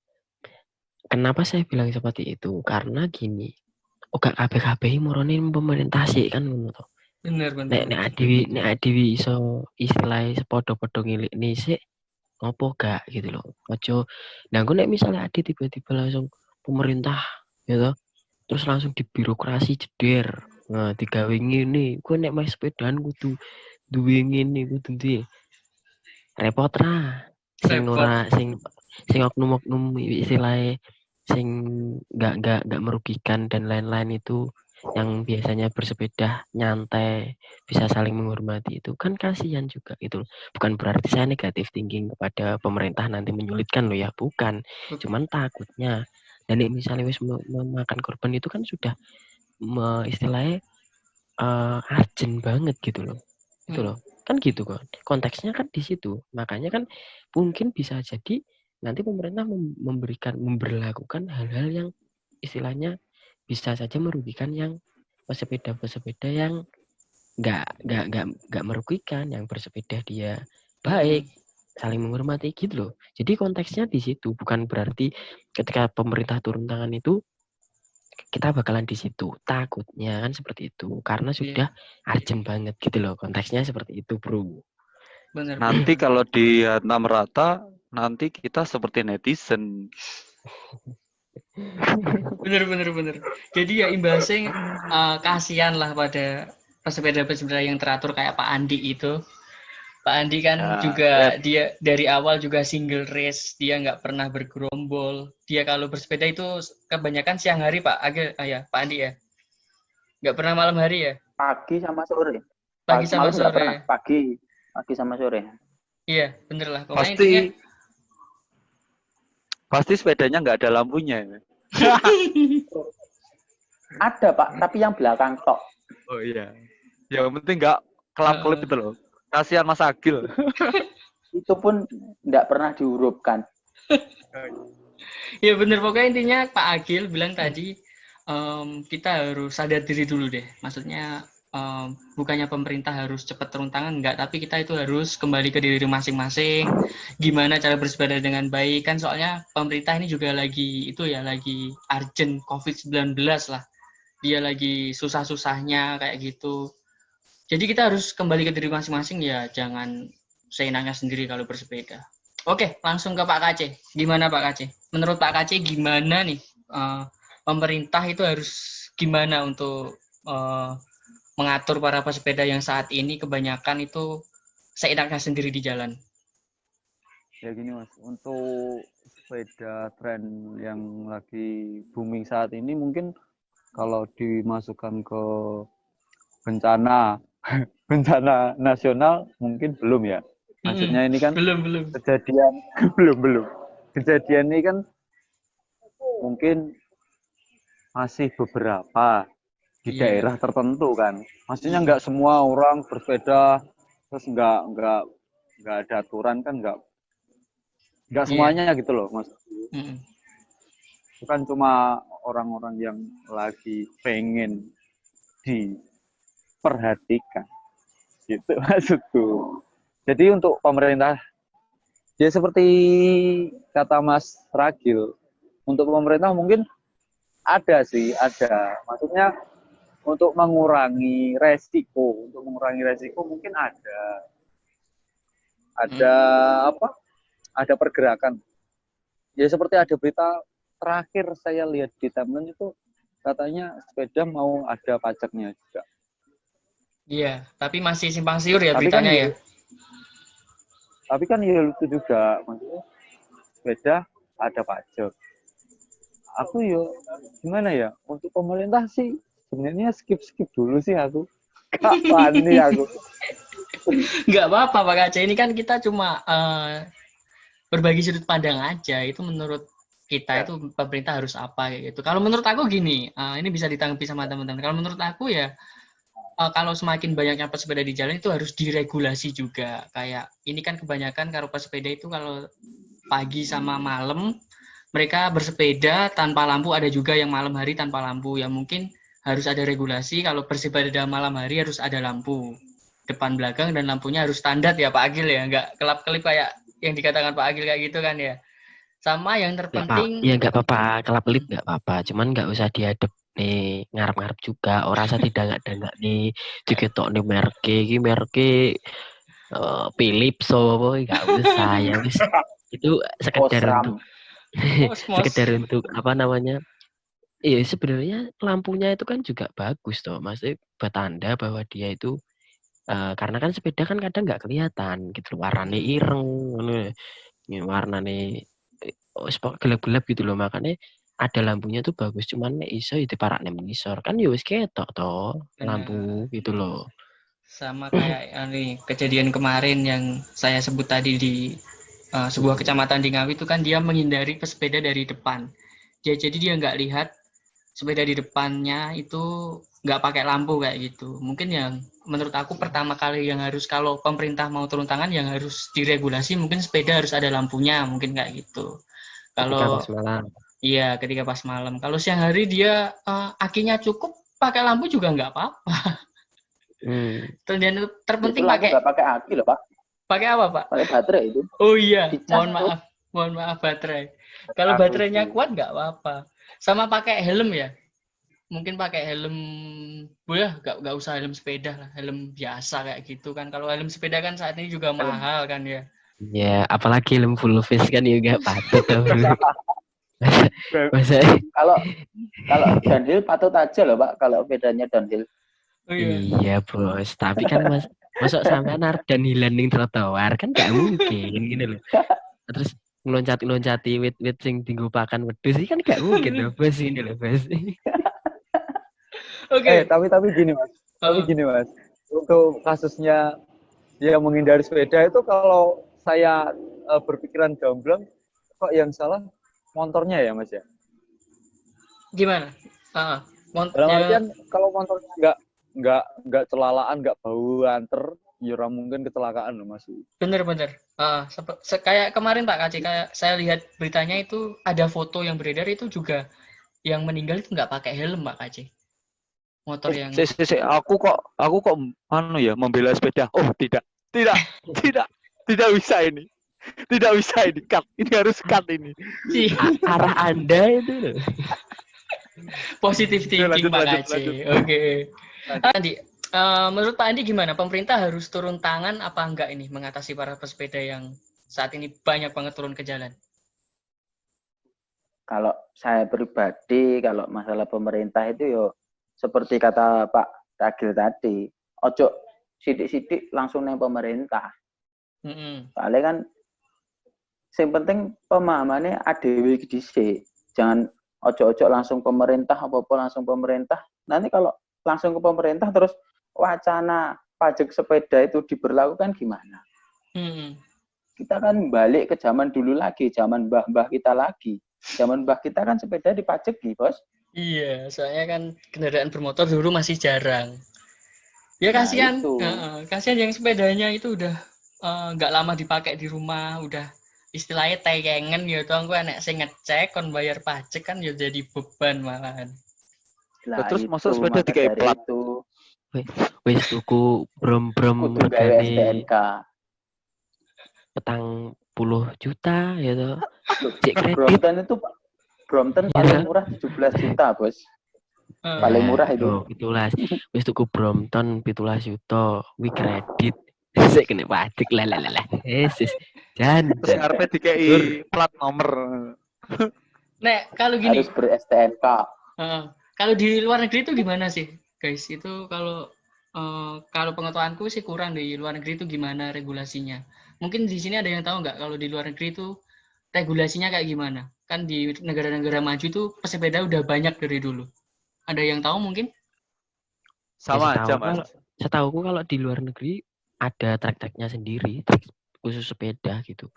kenapa saya bilang seperti itu? Karena gini, gak kabeh-kabeh muronin pemerintah sih kan ngono to. Bener. Nek adiwi iso istilahnya sepodo-podo ngilikne sik ngopo gak gitu loh. Ojo nanggo nek misalnya adi tiba-tiba langsung pemerintah gitu, terus langsung di birokrasi jeder. Nah, digawe ngene, kowe nek main sepedaan kudu duwe ngene, kudu duwe. Repot ra. Sing oknum-oknum istilahnya sing enggak merugikan dan lain-lain itu, yang biasanya bersepeda nyantai bisa saling menghormati, itu kan kasihan juga gitu. Bukan berarti saya negatif thinking kepada pemerintah nanti menyulitkan loh ya, bukan. Cuman takutnya dan misalnya wis memakan korban itu kan sudah istilahnya urgent banget gitu loh. Itu loh. Kan gitu kan. Konteksnya kan di situ. Makanya kan mungkin bisa jadi nanti pemerintah memberlakukan hal-hal yang istilahnya bisa saja merugikan yang pesepeda yang nggak merugikan, yang bersepeda dia baik, saling menghormati gitu loh. Jadi konteksnya di situ, bukan berarti ketika pemerintah turun tangan itu kita bakalan di situ. Takutnya kan seperti itu karena sudah urgent banget gitu loh. Konteksnya seperti itu, Bro. Bener. Nanti kalau dihantam rata, nanti kita seperti netizen. Bener. Jadi ya imbasnya kasihan lah pada pesepeda-pesepeda yang teratur kayak Pak Andi itu. Pak Andi kan dia dari awal juga single race, dia nggak pernah bergerombol. Dia kalau bersepeda itu kebanyakan siang hari Pak Agil, Pak Andi ya. Nggak pernah malam hari ya? Pagi sama sore. Pagi sama sore. Pagi sama sore. Iya, bener lah. Pasti sepedanya nggak ada lampunya. Ada Pak, tapi yang belakang tok. Oh iya. Yang penting nggak kelap-kelip itu loh. Kasihan Mas Agil. Itu pun nggak pernah dihurufkan. Ya bener, pokoknya intinya Pak Agil bilang tadi kita harus sadar diri dulu deh. Maksudnya bukannya pemerintah harus cepat turun tangan, enggak, tapi kita itu harus kembali ke diri masing-masing. Gimana cara bersepeda dengan baik, kan soalnya pemerintah ini juga lagi lagi urgent COVID-19 lah. Dia lagi susah-susahnya kayak gitu. Jadi kita harus kembali ke diri masing-masing ya, jangan seenaknya sendiri kalau bersepeda. Oke, langsung ke Pak Kace. Gimana Pak Kace? Menurut Pak Kace gimana nih pemerintah itu harus gimana untuk mengatur para pesepeda yang saat ini kebanyakan itu seenaknya sendiri di jalan? Ya gini Mas, untuk sepeda tren yang lagi booming saat ini mungkin kalau dimasukkan ke bencana nasional mungkin belum ya. Maksudnya ini kan belum kejadian belum. Kejadian ini kan mungkin masih beberapa di daerah tertentu kan. Maksudnya nggak semua orang bersepeda terus nggak ada aturan kan, nggak semuanya gitu loh Mas. Bukan cuma orang-orang yang lagi pengen diperhatikan gitu maksudku. Jadi untuk pemerintah ya seperti kata Mas Ragil, untuk pemerintah mungkin ada. Maksudnya untuk mengurangi resiko mungkin ada pergerakan. Ya seperti ada berita terakhir saya lihat di timeline itu katanya sepeda mau ada pajaknya juga. Iya, tapi masih simpang siur ya beritanya ya. Tapi kan ya lucu juga, maksudnya sepeda ada pajak. Aku gimana ya, untuk pemerintah sih sebenarnya skip dulu sih aku. Kapan nih aku? Nggak apa-apa Pak Kace, ini kan kita cuma berbagi sudut pandang aja. Itu menurut kita itu pemerintah harus apa kayak gitu. Kalau menurut aku gini, ini bisa ditanggapi sama teman-teman. Kalau menurut aku ya, kalau semakin banyaknya pesepeda di jalan itu harus diregulasi juga. Kayak ini kan kebanyakan kalau pesepeda itu kalau pagi sama malam mereka bersepeda tanpa lampu, ada juga yang malam hari tanpa lampu. Ya mungkin harus ada regulasi, kalau bersepeda malam hari harus ada lampu depan belakang dan lampunya harus standar ya Pak Agil ya, nggak kelap-kelip kayak yang dikatakan Pak Agil kayak gitu kan ya. Sama yang terpenting ya nggak apa-apa, kelap-kelip nggak apa-apa, cuman nggak usah dihadap nih ngarep-ngarep juga, orang saya tidak nih diketok nih merke Philips nggak usah ya wis. Itu sekedar untuk sekedar untuk apa namanya, iya sebenarnya lampunya itu kan juga bagus toh, maksudnya bertanda bahwa dia itu karena kan sepeda kan kadang nggak kelihatan gitu, warnanya ireng, warnanya gelap-gelap gitu loh, makanya ada lampunya tuh bagus. Cuman iso itu parakne mengisor kan ya wis ketok toh lampu gitu loh. Sama kayak kejadian kemarin yang saya sebut tadi di sebuah kecamatan di Ngawi itu kan dia menghindari pesepeda dari depan. Jadi dia nggak lihat sepeda di depannya itu nggak pakai lampu kayak gitu. Mungkin yang menurut aku pertama kali yang harus, kalau pemerintah mau turun tangan yang harus diregulasi, mungkin sepeda harus ada lampunya, mungkin kayak gitu. Kalau iya ketika pas malam. Kalau siang hari dia akinya cukup, pakai lampu juga nggak apa-apa. Dan terpenting pakai aki loh Pak. Pakai apa Pak? Pakai baterai itu. Oh iya, mohon maaf baterai. Kalau baterainya kuat nggak apa-apa. Sama pakai helm ya. Mungkin pakai helm, nggak usah helm sepeda lah, helm biasa kayak gitu kan. Kalau helm sepeda kan saat ini juga mahal kan ya. Ya, apalagi helm full face kan juga patut tuh. Kalau downhill patut aja loh Pak, kalau bedanya downhill. Oh, iya bos, tapi kan masuk sampean arep downhillan ning trotoar kan gak mungkin gitu loh. Terus ngeloncati wit-wit sing dienggo pakan wedhus sih kan gak mungkin loh bos, ini loh bos. Oke. Tapi gini mas. Untuk kasusnya yang menghindari sepeda itu, kalau saya berpikiran gamblang, kok yang salah motornya ya mas ya? Gimana? Dalam artian kalau motornya nggak celalaan, nggak bau anter, ya mungkin kecelakaan loh Mas. Bener-bener. Kayak kemarin Pak Kaci, kayak saya lihat beritanya itu ada foto yang beredar itu juga yang meninggal itu nggak pakai helm Pak Kaci. Motor yang aku kok ya membela sepeda. Oh, tidak bisa ini. Tidak bisa ini, cut. Ini harus cut ini. Arah Anda itu loh. Positif thinking Pak Kaci. Oke. Andi, menurut Pak Andi gimana? Pemerintah harus turun tangan apa enggak ini mengatasi para pesepeda yang saat ini banyak banget turun ke jalan? Kalau saya pribadi, kalau masalah pemerintah itu yo seperti kata Pak Ragil tadi, ojo sidik-sidik langsung neng pemerintah. Soalnya kan yang penting pemahamannya ADW dhisik. Jangan ojo-ojo langsung pemerintah apa-apa langsung pemerintah. Nanti kalau langsung ke pemerintah terus wacana pajak sepeda itu diberlakukan gimana? Kita kan balik ke zaman dulu lagi, zaman mbah-mbah kita lagi. Zaman mbah kita kan sepeda dipajeki, Bos. Iya, soalnya kan kendaraan bermotor dulu masih jarang. Ya kasihan, kasihan yang sepedanya itu udah nggak lama dipakai di rumah, udah istilahnya tekengen ya toh, gue nek sing ngecek kon bayar pajak kan ya jadi beban malahan. Terus masuk sepeda dikai plat itu. Wis tuku brom-brom regane petang puluh juta ya toh. Cek kredit. Brompton paling murah 17 juta, Bos. Paling murah itu. 17. Wis tuku Brompton 17 juta, wi kredit. Sik kena pajak lah. Jan. Arepe dikai plat nomor. Nek, kalau gini harus ber-STNK. Kalau di luar negeri itu gimana sih, guys? Itu kalau pengetahuanku sih kurang di luar negeri itu gimana regulasinya. Mungkin di sini ada yang tahu nggak kalau di luar negeri itu regulasinya kayak gimana? Kan di negara-negara maju tuh pesepeda udah banyak dari dulu. Ada yang tahu mungkin? Sama aja, Mas. Setahuku kalau di luar negeri ada trek-treknya sendiri, trek khusus sepeda gitu.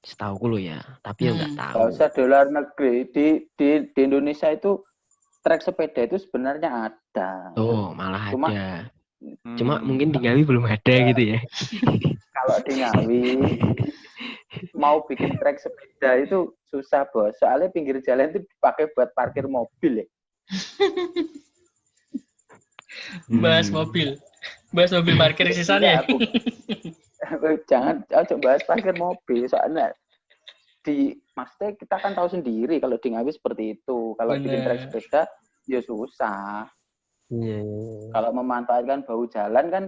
Setahuku lo ya, tapi ya nggak tahu. Nggak usah di luar negeri, di Indonesia itu trek sepeda itu sebenarnya ada. Oh, malah ada. Cuma mungkin di Ngawi belum ada gitu ya. Kalau di Ngawi mau bikin trek sepeda itu susah, Bos. Soalnya pinggir jalan itu dipakai buat parkir mobil ya. Bahas mobil parkir sisanya. Jangan bahas parkir mobil, soalnya maksudnya kita kan tahu sendiri kalau di Ngawi seperti itu. Kalau bikin trek sepeda ya susah. Kalau memanfaatkan bahu jalan kan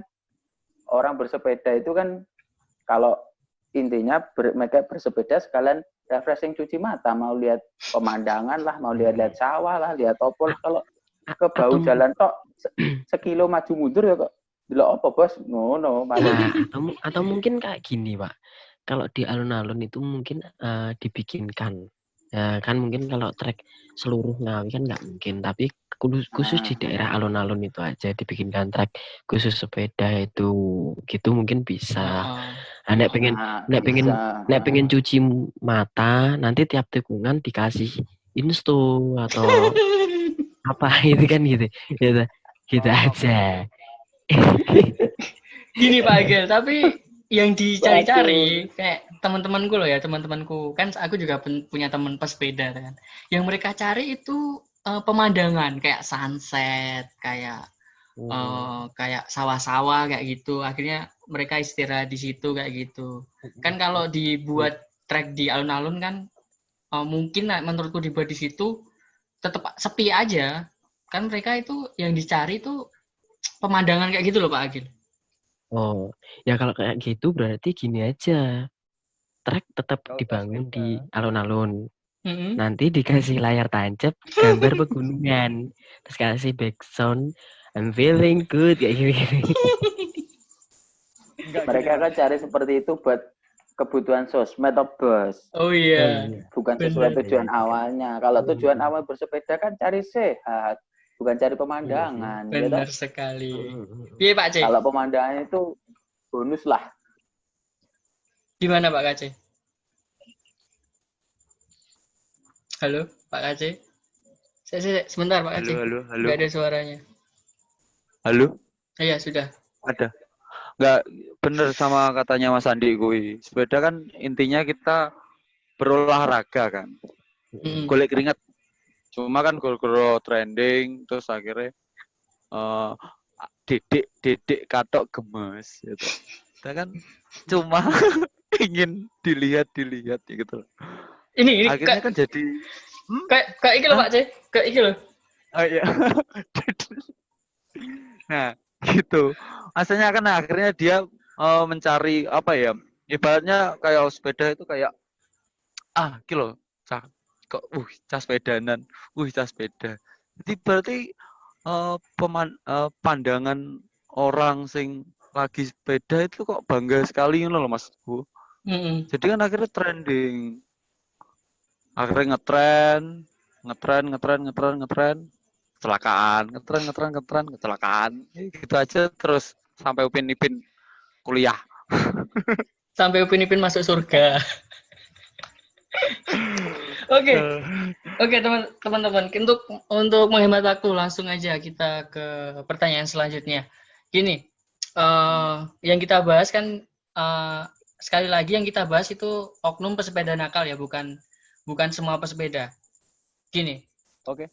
orang bersepeda itu kan kalau intinya mereka bersepeda sekalian refreshing cuci mata, mau lihat pemandangan lah, mau lihat sawah lah, lihat opol. Kalau ke bahu jalan tok sekilo maju mundur ya kok delok apa, Bos? Ngono, atau mungkin kayak gini, Pak. Kalau di alun-alun itu mungkin dibikinkan. Ya, kan mungkin kalau trek seluruh Ngawi kan nggak mungkin, tapi khusus di daerah alun-alun itu aja dibikinkan trek khusus sepeda itu, gitu mungkin bisa. Nek pengen cuci mata, nanti tiap tikungan dikasih insto atau apa itu kan gitu aja. Gini Pak Agil, tapi yang dicari-cari kayak teman-temanku loh ya, teman-temanku kan aku juga punya teman pesepeda kan. Yang mereka cari itu pemandangan kayak sunset, kayak sawah-sawah kayak gitu. Akhirnya mereka istirahat di situ kayak gitu. Kan kalau dibuat trek di alun-alun kan mungkin menurutku dibuat di situ tetap sepi aja. Kan mereka itu yang dicari itu pemandangan kayak gitu loh Pak Agil. Oh, ya kalau kayak gitu berarti gini aja. Trek tetap dibangun di alun-alun. Nanti dikasih layar tancap gambar pegunungan. Terus kasih background I'm feeling good kayak gini. Mereka kan cari seperti itu buat kebutuhan sosmed, Bos. Oh iya. Bukan sesuai tujuan awalnya. Kalau tujuan awal bersepeda kan cari sehat, bukan cari pemandangan. Benar sekali. Iya Pak C. Kalau pemandangan itu bonus lah. Gimana Pak Kace? Halo Pak Kace. Sebentar Pak Kace. Halo. Nggak ada suaranya. Halo. Iya sudah. Ada. nggak bener sama katanya Mas Andi kui. Sepeda kan intinya kita berolahraga kan. Golek keringat. Cuma kan gara-gara trending terus akhirnya dedek katok gemes gitu. Kita kan cuma ingin dilihat gitu. Ini akhirnya kan jadi kayak iki loh Pak C, kayak iki loh. Oh iya. Nah, gitu. Asalnya kan akhirnya dia mencari apa ya? Ibaratnya kayak sepeda itu kayak kilo kok cas sepedanan, cas sepeda. Jadi berarti pandangan orang sing lagi sepeda itu kok bangga sekali loh Masku. Jadi kan akhirnya trending. Akhirnya ngetren, kecelakaan. Gitu aja terus sampai Upin Ipin kuliah. Sampai Upin Ipin masuk surga. Oke, teman-teman. Untuk menghemat waktu langsung aja kita ke pertanyaan selanjutnya. Gini, yang kita bahas kan sekali lagi yang kita bahas itu oknum pesepeda nakal ya, bukan semua pesepeda. Gini. Oke.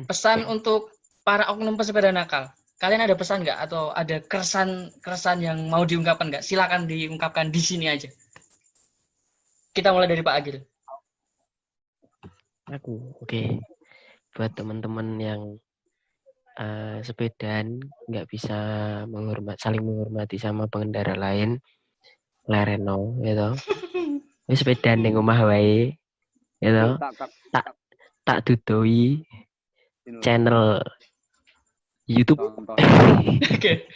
Pesan untuk para oknum pesepeda nakal. Kalian ada pesan nggak atau ada keresahan yang mau diungkapkan nggak? Silakan diungkapkan di sini aja. Kita mulai dari Pak Agil. Oke. Buat teman-teman yang sepedaan nggak bisa saling menghormati sama pengendara lain, lereno gitu. Wis sepedaan ning omah wae. Gitu. Tak dudoi channel YouTube. Oke.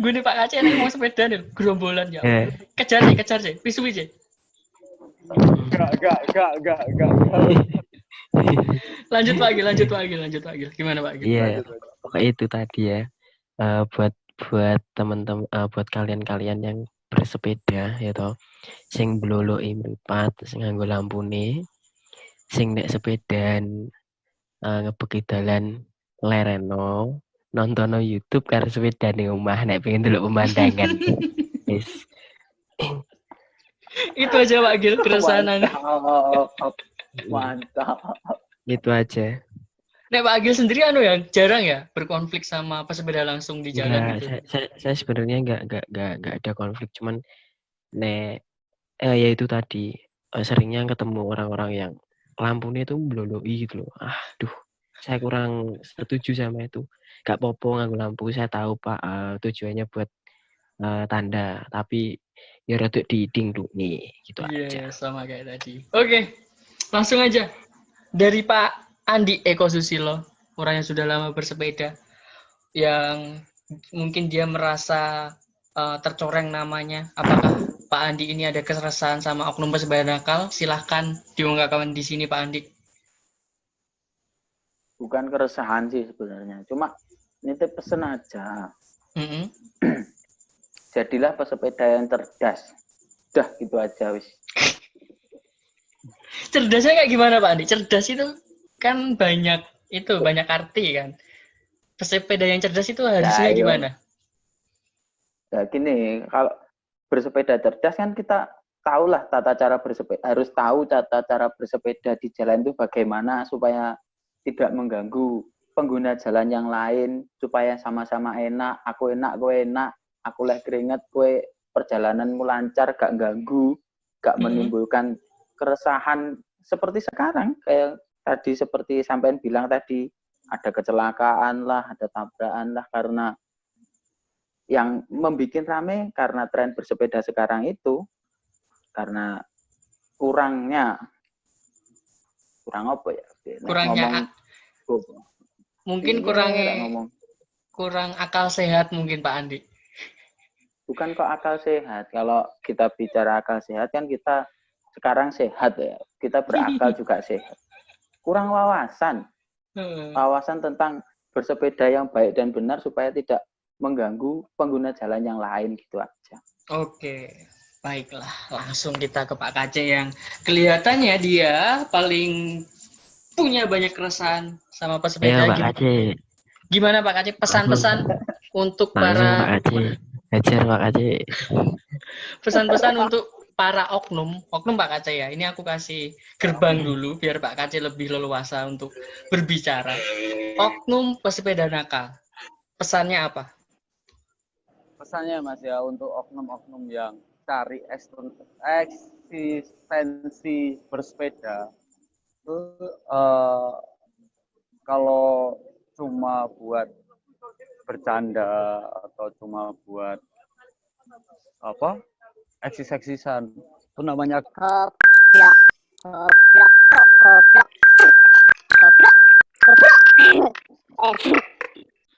Gue nih Pak Aceh yang mau sepeda nih, gerombolan ya. Kejar sih, pisu aja. Enggak. Lanjut Pak Agil. Gimana Pak Agil? Iya, pokoknya itu tadi ya. Buat teman-teman, buat kalian yang bersepeda ya toh, sing bloloki mripat, sing nganggo lampune, sing nek sepedaan ngebeki dalan lereno, nontono YouTube karo sepeda ning omah nek pengen delok pemandangan. Yes. Itu aja Pak Agil keresahan. Mantap. Itu aja. Nek Pak Agil sendiri ya jarang ya berkonflik sama pesepeda langsung di jalan gitu. Saya sebenarnya nggak ada konflik, cuman ya itu tadi seringnya ketemu orang-orang yang lampunya itu bloloi gitu loh. Aduh, saya kurang setuju sama itu. Gak popo nganggo lampu, saya tahu Pak tujuannya buat tanda, tapi ya rada didingdungi gitu aja. Iya, sama kayak tadi. Oke. Langsung aja dari Pak Andi Eko Susilo, orang yang sudah lama bersepeda, yang mungkin dia merasa tercoreng namanya. Apakah Pak Andi ini ada keresahan sama oknum pesepeda nakal? Silahkan diungkapkan di sini Pak Andi. Bukan keresahan sih sebenarnya, cuma nitip pesen aja. Jadilah pesepeda yang cerdas. Udah gitu aja wis. Cerdasnya kayak gimana Pak Andi? Cerdas itu kan banyak arti kan. Pesepeda yang cerdas itu harusnya gimana? Ya gini, kalau bersepeda cerdas kan kita tahulah tata cara bersepeda, harus tahu tata cara bersepeda di jalan itu bagaimana supaya tidak mengganggu pengguna jalan yang lain, supaya sama-sama enak, aku enak, kowe enak, aku leh keringet, kowe perjalananmu lancar, gak ganggu, gak menimbulkan keresahan seperti sekarang, kayak tadi seperti sampean bilang tadi, ada kecelakaan lah, ada tabrakan lah, karena yang membuat rame karena tren bersepeda sekarang itu, kurang apa ya? Kurangnya mungkin kurang akal sehat mungkin Pak Andi. Bukan kok akal sehat. Kalau kita bicara akal sehat kan kita sekarang sehat ya. Kita berakal juga sehat. Kurang wawasan. Wawasan tentang bersepeda yang baik dan benar supaya tidak mengganggu pengguna jalan yang lain gitu aja. Oke. Baiklah, langsung kita ke Pak Kace yang kelihatannya dia paling punya banyak keresahan sama pesepeda. Pak Kace. Gimana Pak Kace pesan-pesan untuk para Hajar Pak Kace. Pesan-pesan untuk para oknum Pak Kace ya. Ini aku kasih gerbang dulu biar Pak Kace lebih leluasa untuk berbicara. Oknum pesepeda nakal. Pesannya apa? Pesannya Mas ya untuk oknum-oknum yang cari eksistensi bersepeda itu kalau cuma buat bercanda atau cuma buat apa eksis-eksisan itu namanya goblok.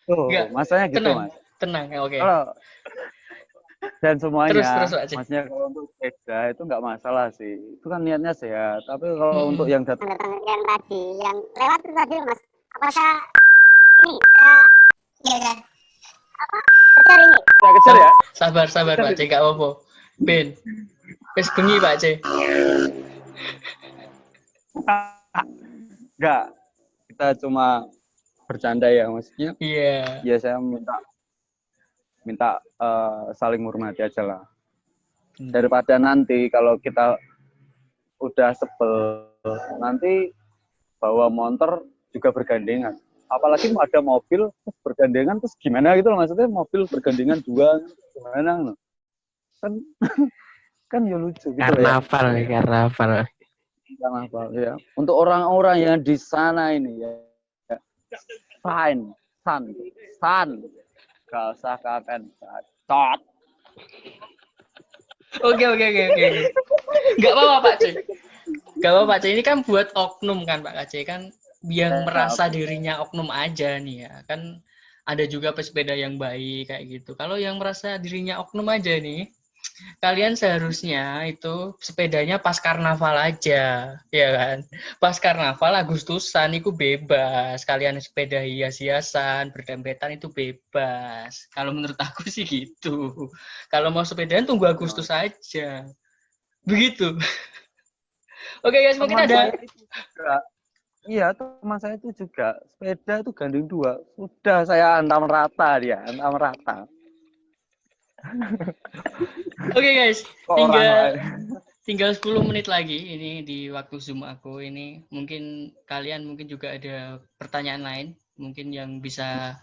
Oh, masanya gitu tenang, Mas. Tenang ya, oke. Dan semuanya, terus maksudnya kalau untuk sepeda itu nggak masalah sih. Itu kan niatnya sehat. Tapi kalau untuk yang datang yang tadi, yang lewat itu tadi Mas, apakah ini ya apa kejar ini? Kejar ya? Sabar Pak C, nggak apa-apa. Ben, wis bengi Pak C. Enggak, kita cuma bercanda ya maksudnya. Iya. Ya saya minta saling menghormati aja lah. Daripada nanti kalau kita udah sebel, nanti bawa motor juga bergandengan. Apalagi ada mobil terus bergandengan terus gimana gitu loh, maksudnya mobil bergandengan dua gimana loh. Kan ya lucu gitu Karnaval ya. Karnaval ya. Untuk orang-orang yang di sana ini ya. San. Gak usah kakek tot. Oke. Gak apa-apa Pak C. Ini kan buat oknum kan Pak C, kan yang merasa dirinya oknum aja nih ya. Kan ada juga pesepeda yang baik kayak gitu. Kalau yang merasa dirinya oknum aja nih, kalian seharusnya itu sepedanya pas karnaval aja, ya kan? Pas karnaval Agustusan itu bebas. Kalian sepeda hias-hiasan, berdempetan itu bebas. Kalau menurut aku sih gitu. Kalau mau sepedaan tunggu Agustus aja. Begitu. Oke guys, mungkin ada. Iya, teman saya itu juga sepeda itu gandeng dua. Sudah saya antam rata dia, antam rata. Oke guys, tinggal 10 menit lagi ini di waktu Zoom aku ini. Mungkin kalian juga ada pertanyaan lain mungkin yang bisa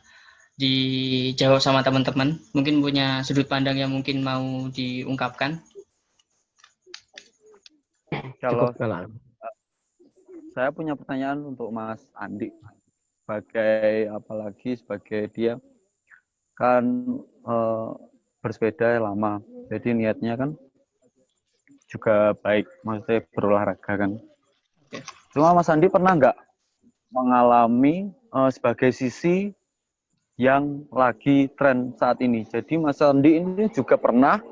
dijawab sama teman-teman. Mungkin punya sudut pandang yang mungkin mau diungkapkan. Kalau saya punya pertanyaan untuk Mas Andi, sebagai dia kan bersepeda lama, jadi niatnya kan juga baik, maksudnya berolahraga kan. Cuma Mas Andi pernah nggak mengalami sebagai sisi yang lagi tren saat ini? Jadi Mas Andi ini juga pernah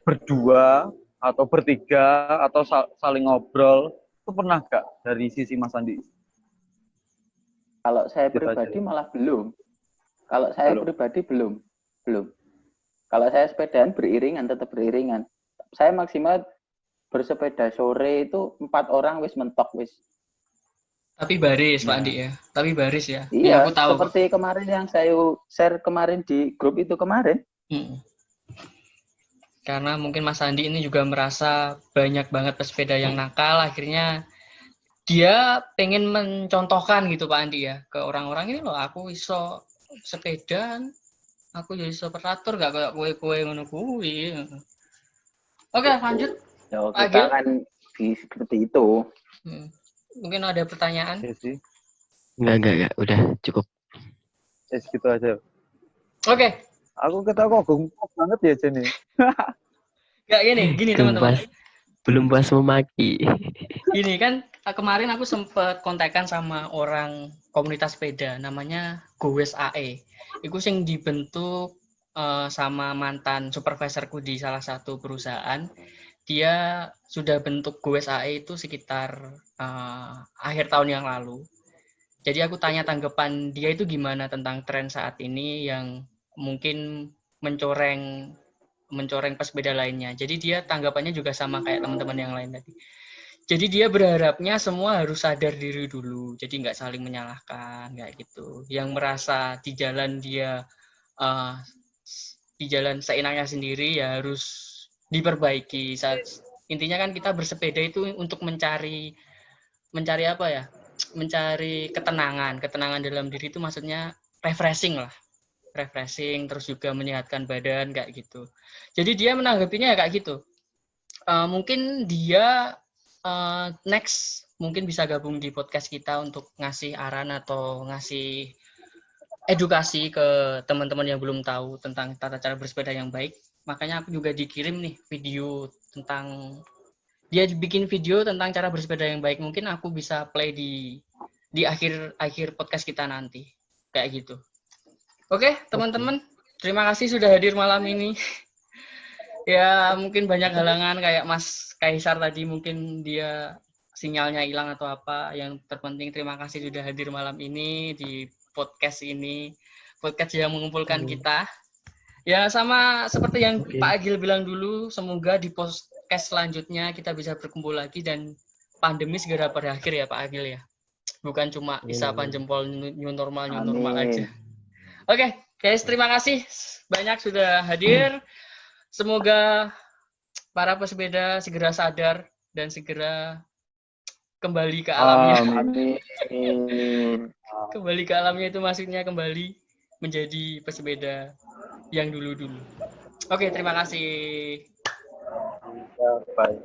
berdua atau bertiga atau saling ngobrol, itu pernah nggak dari sisi Mas Andi? Kalau saya pribadi malah belum. Kalau saya pribadi belum. Kalau saya sepedaan tetap beriringan. Saya maksimal bersepeda sore itu 4 orang wis mentok wis. Tapi baris Pak Andi ya. Iya, aku tahu. Seperti kemarin yang saya share kemarin di grup itu kemarin. Karena mungkin Mas Andi ini juga merasa banyak banget pesepeda yang nakal, akhirnya dia pengen mencontohkan gitu Pak Andi ya ke orang-orang ini loh, aku iso sepeda, aku jadi operator gak kayak kue ngono kuwi. Oke, lanjut. Ya, kita kan seperti itu. Mungkin ada pertanyaan? Enggak, udah cukup. Gitu aja. Oke. Aku ketawa kok banget ya Jenny. Gak gini teman-teman. Belum puas memaki. Gini kan kemarin aku sempat kontekan sama orang komunitas sepeda namanya Gowes AE. Itu yang dibentuk sama mantan supervisorku di salah satu perusahaan. Dia sudah bentuk Gowes AE itu sekitar akhir tahun yang lalu. Jadi aku tanya tanggapan dia itu gimana tentang tren saat ini yang mungkin mencoreng pesepeda lainnya. Jadi dia tanggapannya juga sama kayak teman-teman yang lain tadi. Jadi dia berharapnya semua harus sadar diri dulu. Jadi nggak saling menyalahkan kayak gitu. Yang merasa di jalan dia di jalan seenaknya sendiri ya harus diperbaiki. Intinya kan kita bersepeda itu untuk mencari apa ya? Mencari ketenangan dalam diri itu maksudnya refreshing, terus juga menyehatkan badan kayak gitu. Jadi dia menanggapinya kayak gitu. Mungkin dia next mungkin bisa gabung di podcast kita untuk ngasih aran atau ngasih edukasi ke teman-teman yang belum tahu tentang tata cara bersepeda yang baik. Makanya aku juga dikirim nih video tentang dia bikin video tentang cara bersepeda yang baik. Mungkin aku bisa play di akhir podcast kita nanti. Kayak gitu. Oke, teman-teman. Terima kasih sudah hadir malam ini. Ya, mungkin banyak halangan kayak Mas Kaisar tadi. Mungkin dia sinyalnya hilang atau apa. Yang terpenting terima kasih sudah hadir malam ini di podcast ini. Podcast yang mengumpulkan kita. Ya, sama seperti yang Pak Agil bilang dulu. Semoga di podcast selanjutnya kita bisa berkumpul lagi dan pandemi segera berakhir ya Pak Agil ya. Bukan cuma isapan jempol new normal aja. Oke, guys, terima kasih banyak sudah hadir. Semoga para pesepeda segera sadar dan segera kembali ke alamnya. Amin. Kembali ke alamnya itu maksudnya kembali menjadi pesepeda yang dulu-dulu. Oke, terima kasih. Bye.